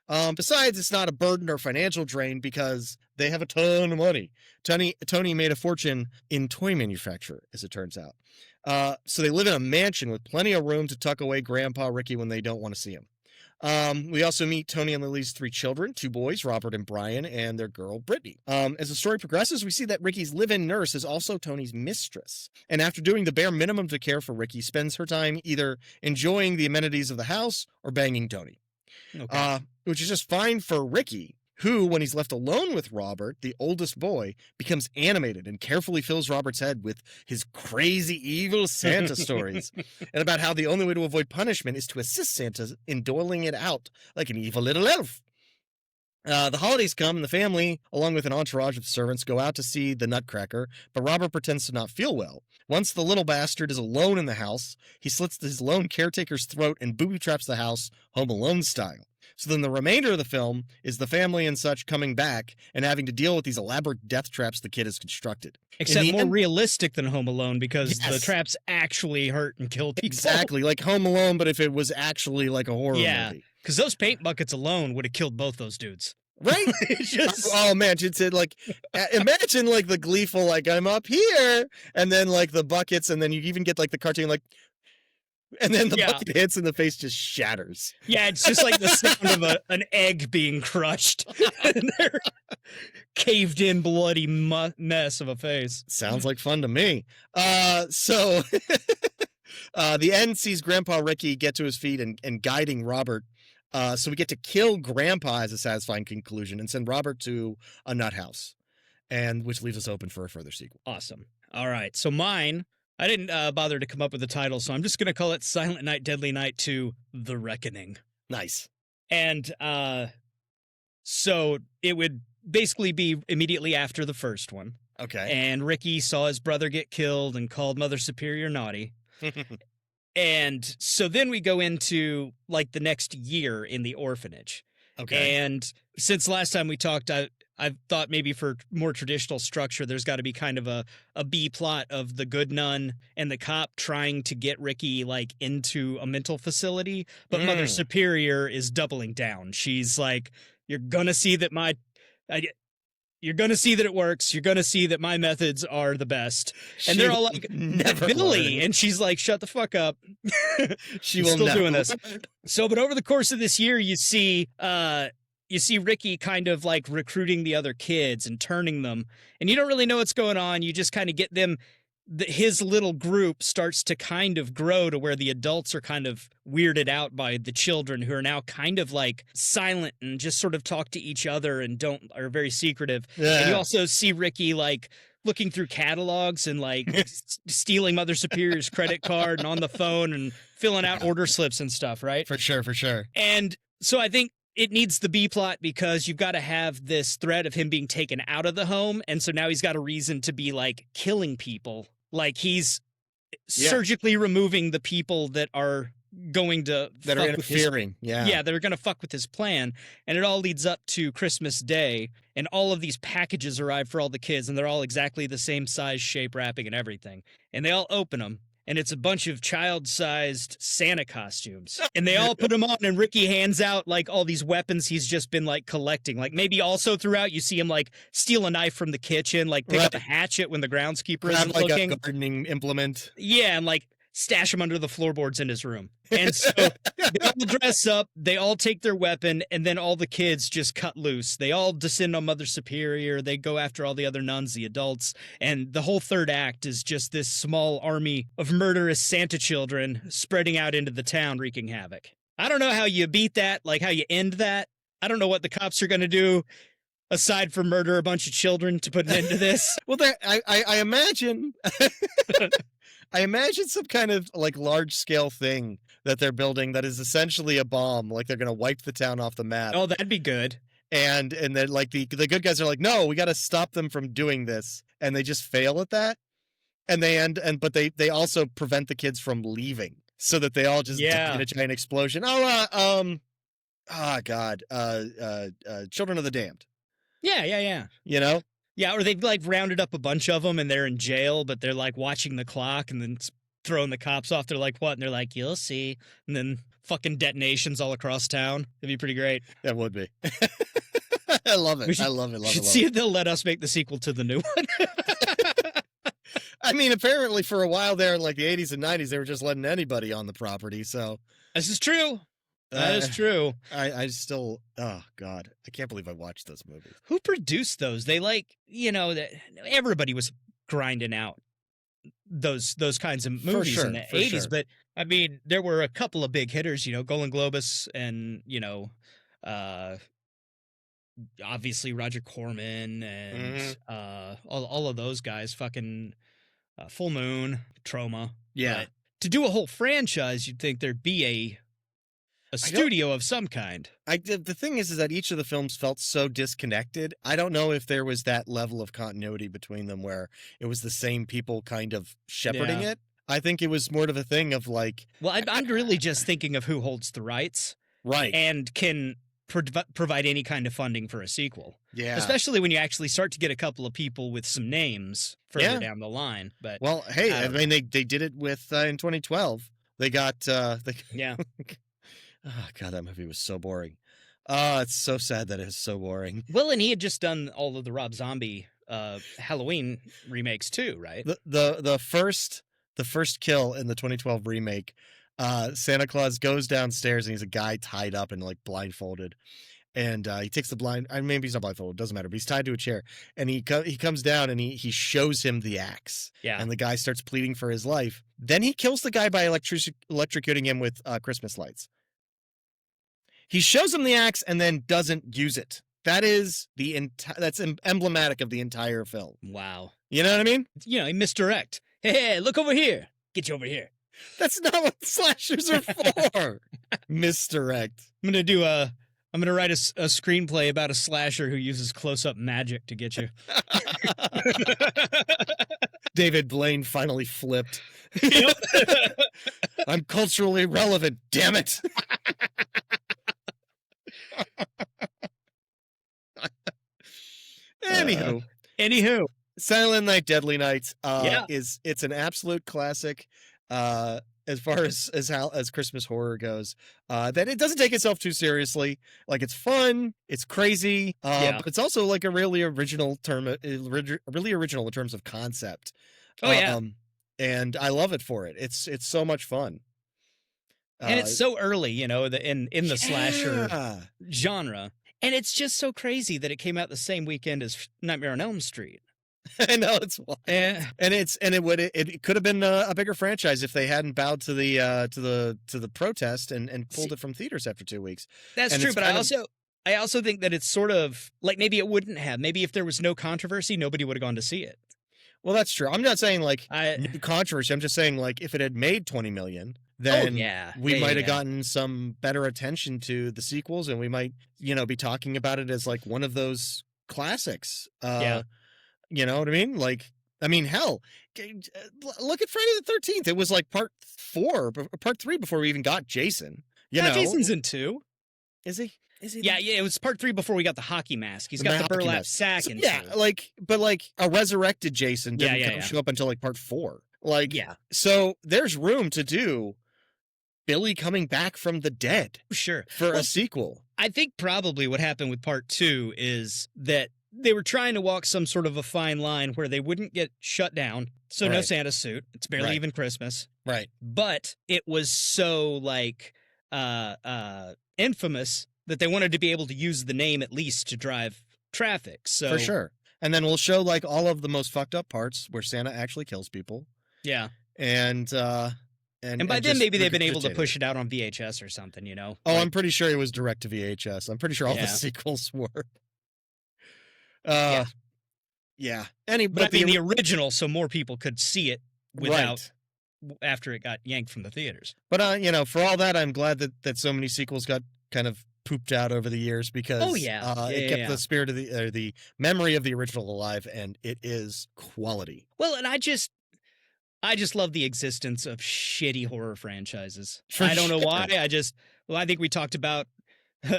Besides, it's not a burden or financial drain because they have a ton of money. Tony made a fortune in toy manufacture, as it turns out. So they live in a mansion with plenty of room to tuck away Grandpa Ricky when they don't want to see him. We also meet Tony and Lily's 3 children, 2 boys, Robert and Brian, and their girl, Brittany. As the story progresses, we see that Ricky's live-in nurse is also Tony's mistress. And after doing the bare minimum to care for Ricky, spends her time either enjoying the amenities of the house or banging Tony. Okay. Which is just fine for Ricky, who, when he's left alone with Robert, the oldest boy, becomes animated and carefully fills Robert's head with his crazy evil Santa stories, and about how the only way to avoid punishment is to assist Santa in doling it out like an evil little elf. The holidays come and the family, along with an entourage of servants, go out to see the Nutcracker, but Robert pretends to not feel well. Once the little bastard is alone in the house, he slits his lone caretaker's throat and booby traps the house, Home Alone style. So then the remainder of the film is the family and such coming back and having to deal with these elaborate death traps the kid has constructed. Except more realistic than Home Alone, because the traps actually hurt and kill people. Exactly, like Home Alone, but if it was actually like a horror movie. Because those paint buckets alone would have killed both those dudes. Right? It's just Oh man, it's like imagine like the gleeful like I'm up here, and then like the buckets, and then you even get like the cartoon like, and then the Yeah. bucket hits and the face just shatters. yeah, it's just like the sound of an egg being crushed. And they're caved in bloody mess of a face. Sounds like fun to me. So the end sees Grandpa Ricky get to his feet and guiding Robert. So we get to kill Grandpa as a satisfying conclusion and send Robert to a nut house, and which leaves us open for a further sequel. Awesome. All right. So mine, I didn't bother to come up with a title, so I'm just going to call it Silent Night, Deadly Night 2, The Reckoning. Nice. And so it would basically be immediately after the first one. Okay. And Ricky saw his brother get killed and called Mother Superior naughty. And so then we go into like the next year in the orphanage. Okay. And since last time we talked, I thought maybe for more traditional structure, there's got to be kind of a B plot of the good nun and the cop trying to get Ricky like into a mental facility. But Mother Superior is doubling down. She's like, you're going to see that you're going to see that it works. You're going to see that my methods are the best. And they're all like, never Billy. learn. And she's like, shut the fuck up. She I'm will still never doing this. learn. So, but over the course of this year, you see Ricky kind of like recruiting the other kids and turning them. And you don't really know what's going on. You just kind of get them. His little group starts to kind of grow to where the adults are kind of weirded out by the children who are now kind of like silent and just sort of talk to each other and are very secretive. Yeah. And you also see Ricky like looking through catalogs and like stealing Mother Superior's credit card and on the phone and filling out order slips and stuff, right? For sure, for sure. And so I think it needs the B plot because you've got to have this threat of him being taken out of the home. And so now he's got a reason to be like killing people. Like he's surgically removing the people that are going to That are interfering. Yeah, that are going to fuck with his plan. And it all leads up to Christmas Day. And all of these packages arrive for all the kids. And they're all exactly the same size, shape, wrapping, and everything. And they all open them. And it's a bunch of child-sized Santa costumes. And they all put them on, and Ricky hands out, like, all these weapons he's just been, like, collecting. Like, maybe also throughout, you see him, like, steal a knife from the kitchen, like, pick up a hatchet when the groundskeeper isn't like looking. a gardening implement. Yeah, and, like, stash him under the floorboards in his room. And so they all dress up, they all take their weapon, and then all the kids just cut loose. They all descend on Mother Superior. They go after all the other nuns, the adults. And the whole third act is just this small army of murderous Santa children spreading out into the town, wreaking havoc. I don't know how you beat that, like how you end that. I don't know what the cops are going to do aside from murder a bunch of children to put an end to this. Well, I imagine... I imagine some kind of like large scale thing that they're building that is essentially a bomb. Like they're going to wipe the town off the map. Oh, that'd be good. And then like the good guys are like, no, we got to stop them from doing this. And they just fail at that. And but they also prevent the kids from leaving so that they all just die in a giant explosion. God. Children of the Damned. Yeah. You know? Yeah, or they've like rounded up a bunch of them and they're in jail, but they're like watching the clock and then throwing the cops off. They're like, what? And they're like, you'll see. And then fucking detonations all across town. That'd be pretty great. That would be. I love it. I love it. We should see if they'll let us make the sequel to the new one. I mean, apparently for a while there in like the 80s and 90s, they were just letting anybody on the property. So this is true. That is true. I still, oh God, I can't believe I watched those movies. Who produced those? They like, everybody was grinding out those kinds of movies in the 80s. But I mean, there were a couple of big hitters, Golan Globus and, obviously Roger Corman and all of those guys, fucking Full Moon, Troma. Yeah. But to do a whole franchise, you'd think there'd be a studio of some kind. The thing is that each of the films felt so disconnected. I don't know if there was that level of continuity between them where it was the same people kind of shepherding it. I think it was more of a thing of like... Well, I'm really just thinking of who holds the rights. Right. And can provide any kind of funding for a sequel. Yeah. Especially when you actually start to get a couple of people with some names further down the line. But well, hey, I mean, they did it with in 2012. They got... yeah. Oh, God, that movie was so boring. It's so sad that it's so boring. Well, and he had just done all of the Rob Zombie Halloween remakes too, right? The first kill in the 2012 remake, Santa Claus goes downstairs and he's a guy tied up and like blindfolded. And he takes the blind. Maybe he's not blindfolded. Doesn't matter. But he's tied to a chair, and he comes down and he shows him the axe. Yeah. And the guy starts pleading for his life. Then he kills the guy by electrocuting him with Christmas lights. He shows him the axe and then doesn't use it. That is that's emblematic of the entire film. Wow. You know what I mean? You know, misdirect. Hey, look over here. Get you over here. That's not what slashers are for. Misdirect. I'm gonna write a screenplay about a slasher who uses close-up magic to get you. David Blaine finally flipped. Yep. I'm culturally relevant, damn it. Anywho, Silent Night, Deadly Night it's an absolute classic. As far as Christmas horror goes, that it doesn't take itself too seriously. Like, it's fun, it's crazy, but it's also like a really original in terms of concept. And I love it for it. It's so much fun. And it's so early, you know, in the slasher genre. And it's just so crazy that it came out the same weekend as Nightmare on Elm Street. I know, it's wild. It could have been a bigger franchise if they hadn't bowed to the protest and pulled it from theaters after 2 weeks. That's true, but I also think that it's sort of like maybe it wouldn't have. Maybe if there was no controversy, nobody would have gone to see it. Well, that's true. I'm not saying like controversy. I'm just saying like if it had made 20 million, then we might have gotten some better attention to the sequels, and we might, be talking about it as like one of those classics. You know what I mean? Like, hell, look at Friday the 13th. It was like part 3 before we even got Jason. Jason's in 2. Is he? Yeah, it was part 3 before we got the hockey mask. He's got the burlap sack in 2. But a resurrected Jason didn't show up until like part 4. So there's room to do Billy coming back from the dead. Sure. For a sequel. I think probably what happened with part 2 is that they were trying to walk some sort of a fine line where they wouldn't get shut down. So no Santa suit. It's barely even Christmas. Right. But it was so infamous that they wanted to be able to use the name at least to drive traffic. So for sure. And then we'll show like all of the most fucked up parts where Santa actually kills people. Yeah. And by then maybe they've been able to push it out on VHS or something, Oh, I'm pretty sure it was direct to VHS. I'm pretty sure all the sequels were. But the original, so more people could see it without after it got yanked from the theaters. But for all that, I'm glad that so many sequels got kind of pooped out over the years because it kept the spirit of the memory of the original alive, and it is quality. Well, and I just love the existence of shitty horror franchises. I don't know why. I think we talked about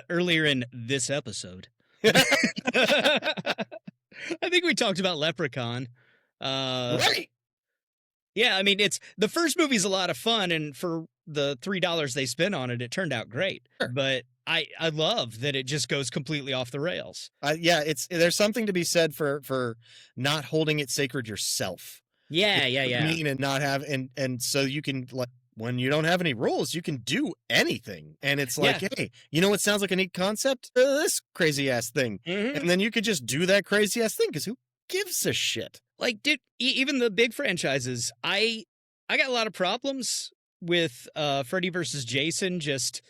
earlier in this episode. I think we talked about Leprechaun. Right. Yeah, it's the first movie's a lot of fun, and for the $3 they spent on it, it turned out great. Sure. But I love that it just goes completely off the rails. There's something to be said for not holding it sacred yourself. Yeah. And not have and so you can when you don't have any rules, you can do anything. And it's like, hey, what sounds like a neat concept? This crazy ass thing. Mm-hmm. And then you could just do that crazy ass thing because who gives a shit? Like, dude, even the big franchises, I got a lot of problems with Freddy versus Jason. Just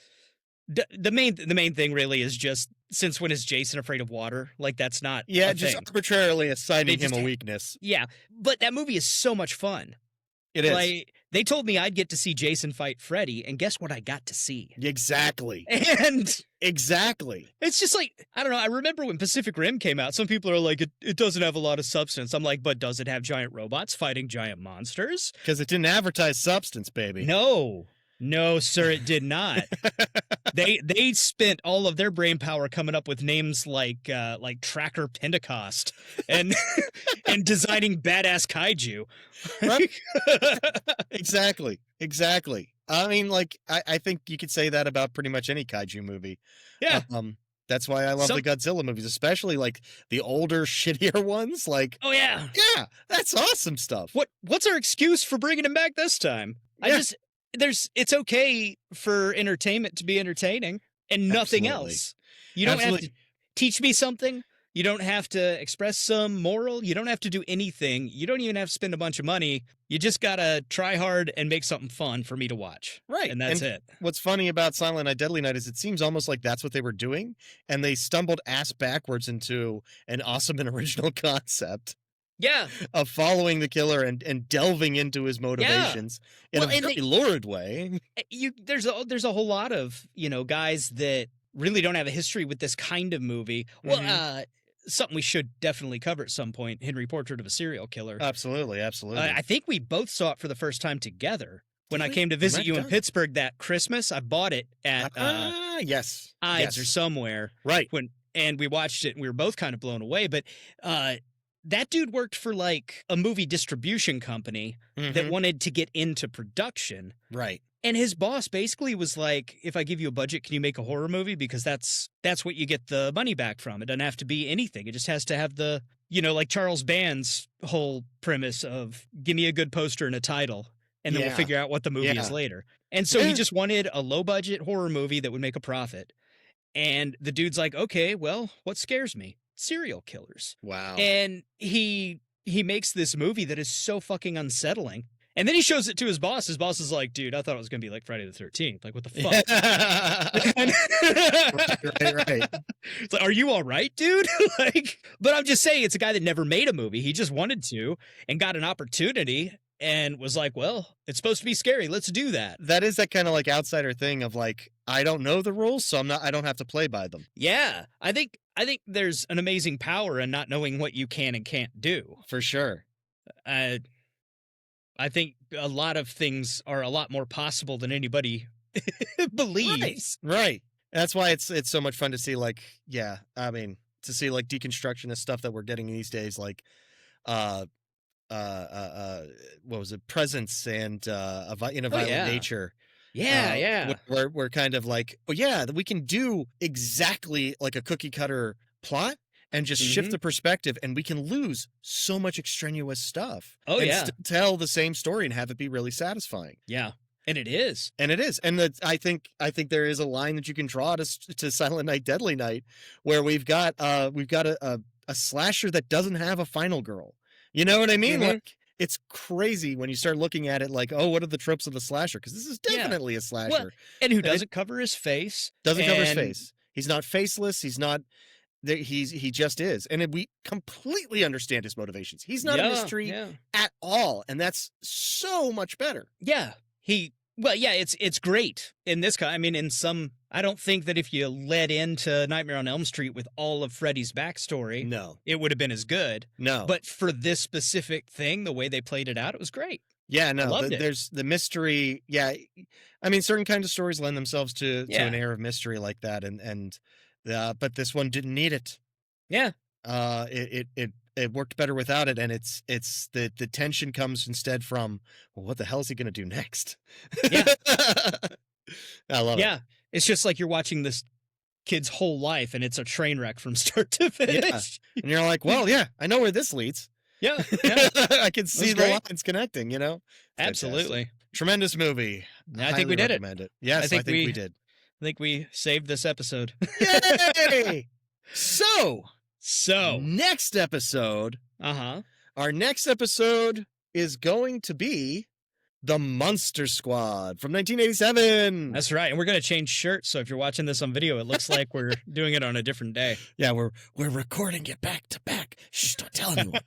the main thing really is just since when is Jason afraid of water? Like, that's not a just thing. Arbitrarily assigning him a weakness. Yeah, but that movie is so much fun. It is. Like, they told me I'd get to see Jason fight Freddy, and guess what I got to see? Exactly. And exactly. It's just like, I don't know. I remember when Pacific Rim came out, some people are like, it doesn't have a lot of substance. I'm like, but does it have giant robots fighting giant monsters? Because it didn't advertise substance, baby. No, sir, it did not. They spent all of their brain power coming up with names like Tracker Pentecost and and designing badass kaiju. Right? Exactly. I think you could say that about pretty much any kaiju movie. Yeah. That's why I love the Godzilla movies, especially like the older, shittier ones. Like, oh yeah, that's awesome stuff. What's our excuse for bringing him back this time? Yeah. It's okay for entertainment to be entertaining and nothing Absolutely. else. You don't have to teach me something. You don't have to express some moral. You don't have to do anything. You don't even have to spend a bunch of money. You just gotta try hard and make something fun for me to watch. Right. And that's it. What's funny about Silent Night, Deadly Night is it seems almost like that's what they were doing, and they stumbled ass backwards into an awesome and original concept. Yeah. Of following the killer and delving into his motivations in a very lurid way. There's a whole lot of, guys that really don't have a history with this kind of movie. Well, something we should definitely cover at some point, Henry Portrait of a Serial Killer. Absolutely. I think we both saw it for the first time together. When I came to visit you in Pittsburgh that Christmas, I bought it at yes, Ives or somewhere. Right. And we watched it and we were both kind of blown away. But that dude worked for like a movie distribution company that wanted to get into production. Right. And his boss basically was like, if I give you a budget, can you make a horror movie? Because that's what you get the money back from. It doesn't have to be anything. It just has to have the, like Charles Band's whole premise of give me a good poster and a title, and then we'll figure out what the movie is later. And so he just wanted a low budget horror movie that would make a profit. And the dude's like, okay, well, what scares me? Serial killers. Wow. And he makes this movie that is so fucking unsettling. And then he shows it to his boss. His boss is like, dude, I thought it was going to be like Friday the 13th. Like, what the fuck? right. It's like, are you all right, dude? But I'm just saying, it's a guy that never made a movie. He just wanted to and got an opportunity and was like, well, it's supposed to be scary. Let's do that. That is that kind of like outsider thing of like, I don't know the rules, so I don't have to play by them. Yeah. I think there's an amazing power in not knowing what you can and can't do. For sure. I think a lot of things are a lot more possible than anybody believes. Right. That's why it's so much fun to see like, to see like deconstructionist stuff that we're getting these days, like, what was it? Presence and, in a Violent Nature. Yeah. We're kind of like, we can do exactly like a cookie cutter plot and just shift the perspective, and we can lose so much extraneous stuff. Oh, and tell the same story and have it be really satisfying. Yeah, and it is. And I think there is a line that you can draw to Silent Night, Deadly Night, where we've got a slasher that doesn't have a final girl. You know what I mean? Like, it's crazy when you start looking at it like, oh, what are the tropes of the slasher? Because this is definitely a slasher. Well, and who doesn't cover his face. Doesn't cover his face. He's not faceless. He's not. He just is, and we completely understand his motivations. He's not a mystery at all, and that's so much better. Yeah, it's great in this kind. I mean, I don't think that if you led into Nightmare on Elm Street with all of Freddy's backstory, it would have been as good. No, but for this specific thing, the way they played it out, it was great. Yeah, no, Loved it. There's the mystery. Yeah, I mean, certain kinds of stories lend themselves to an air of mystery like that, but this one didn't need it. Yeah. It worked better without it, and it's the tension comes instead from, well, what the hell is he going to do next? Yeah. I love it. Yeah. It's just like you're watching this kid's whole life and it's a train wreck from start to finish. Yeah. And you're like, well, yeah, I know where this leads. Yeah. I can see the lines connecting, It's absolutely. Fantastic. Tremendous movie. I think we did it. Yes, I think we did. I think we saved this episode. Yay! So next episode. Our next episode is going to be The Monster Squad from 1987. That's right. And we're going to change shirts. So if you're watching this on video, it looks like we're doing it on a different day. Yeah, we're recording it back to back. Shh, don't tell anyone.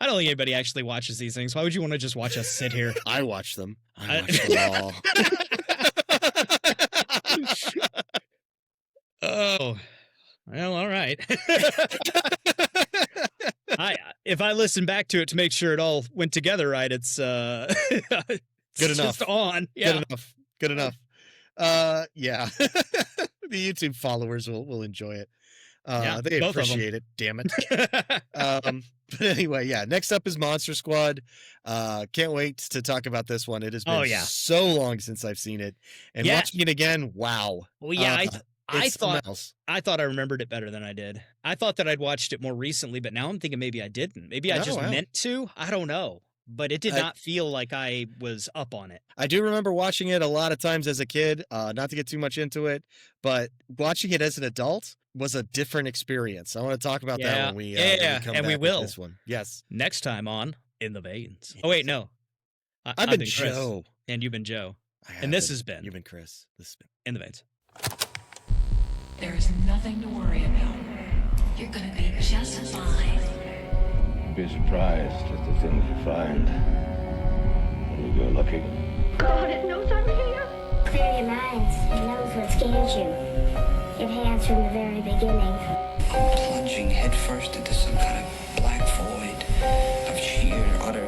I don't think anybody actually watches these things. Why would you want to just watch us sit here? I watch them. I watch them all. Oh, well, all right. If I listen back to it to make sure it all went together right, it's good enough. Just on. Yeah. Good enough. Yeah. The YouTube followers will enjoy it. They appreciate it. Damn it. But anyway, next up is Monster Squad. Can't wait to talk about this one. It has been so long since I've seen it, and watching it again. Wow. Well, yeah, It's something else. I thought I remembered it better than I did. I thought that I'd watched it more recently, but now I'm thinking maybe I didn't. Maybe I Oh, just wow. meant to. I don't know. But it did not feel like I was up on it. I do remember watching it a lot of times as a kid, not to get too much into it, but watching it as an adult was a different experience. I want to talk about that when we, when we come and we back with will. this one. Yes. Next time on In the Veins. Oh, wait, no. I've been Chris, Joe. and you've been Joe. I have And this been. has been You've been Chris. This has been In the Veins. There is nothing to worry about. You're gonna be just fine. You'd be surprised at the things you find when you go looking. God, it knows I'm here. Clear your minds. It knows what scares you. It has from the very beginning. I'm plunging headfirst into some kind of black void of sheer, utter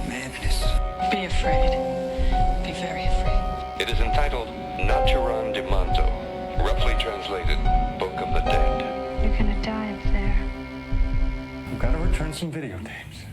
madness. Be afraid. Be very afraid. It is entitled Naturan de Manto, roughly translated Book of the Dead. You're gonna die up there. We've got to return some videotapes.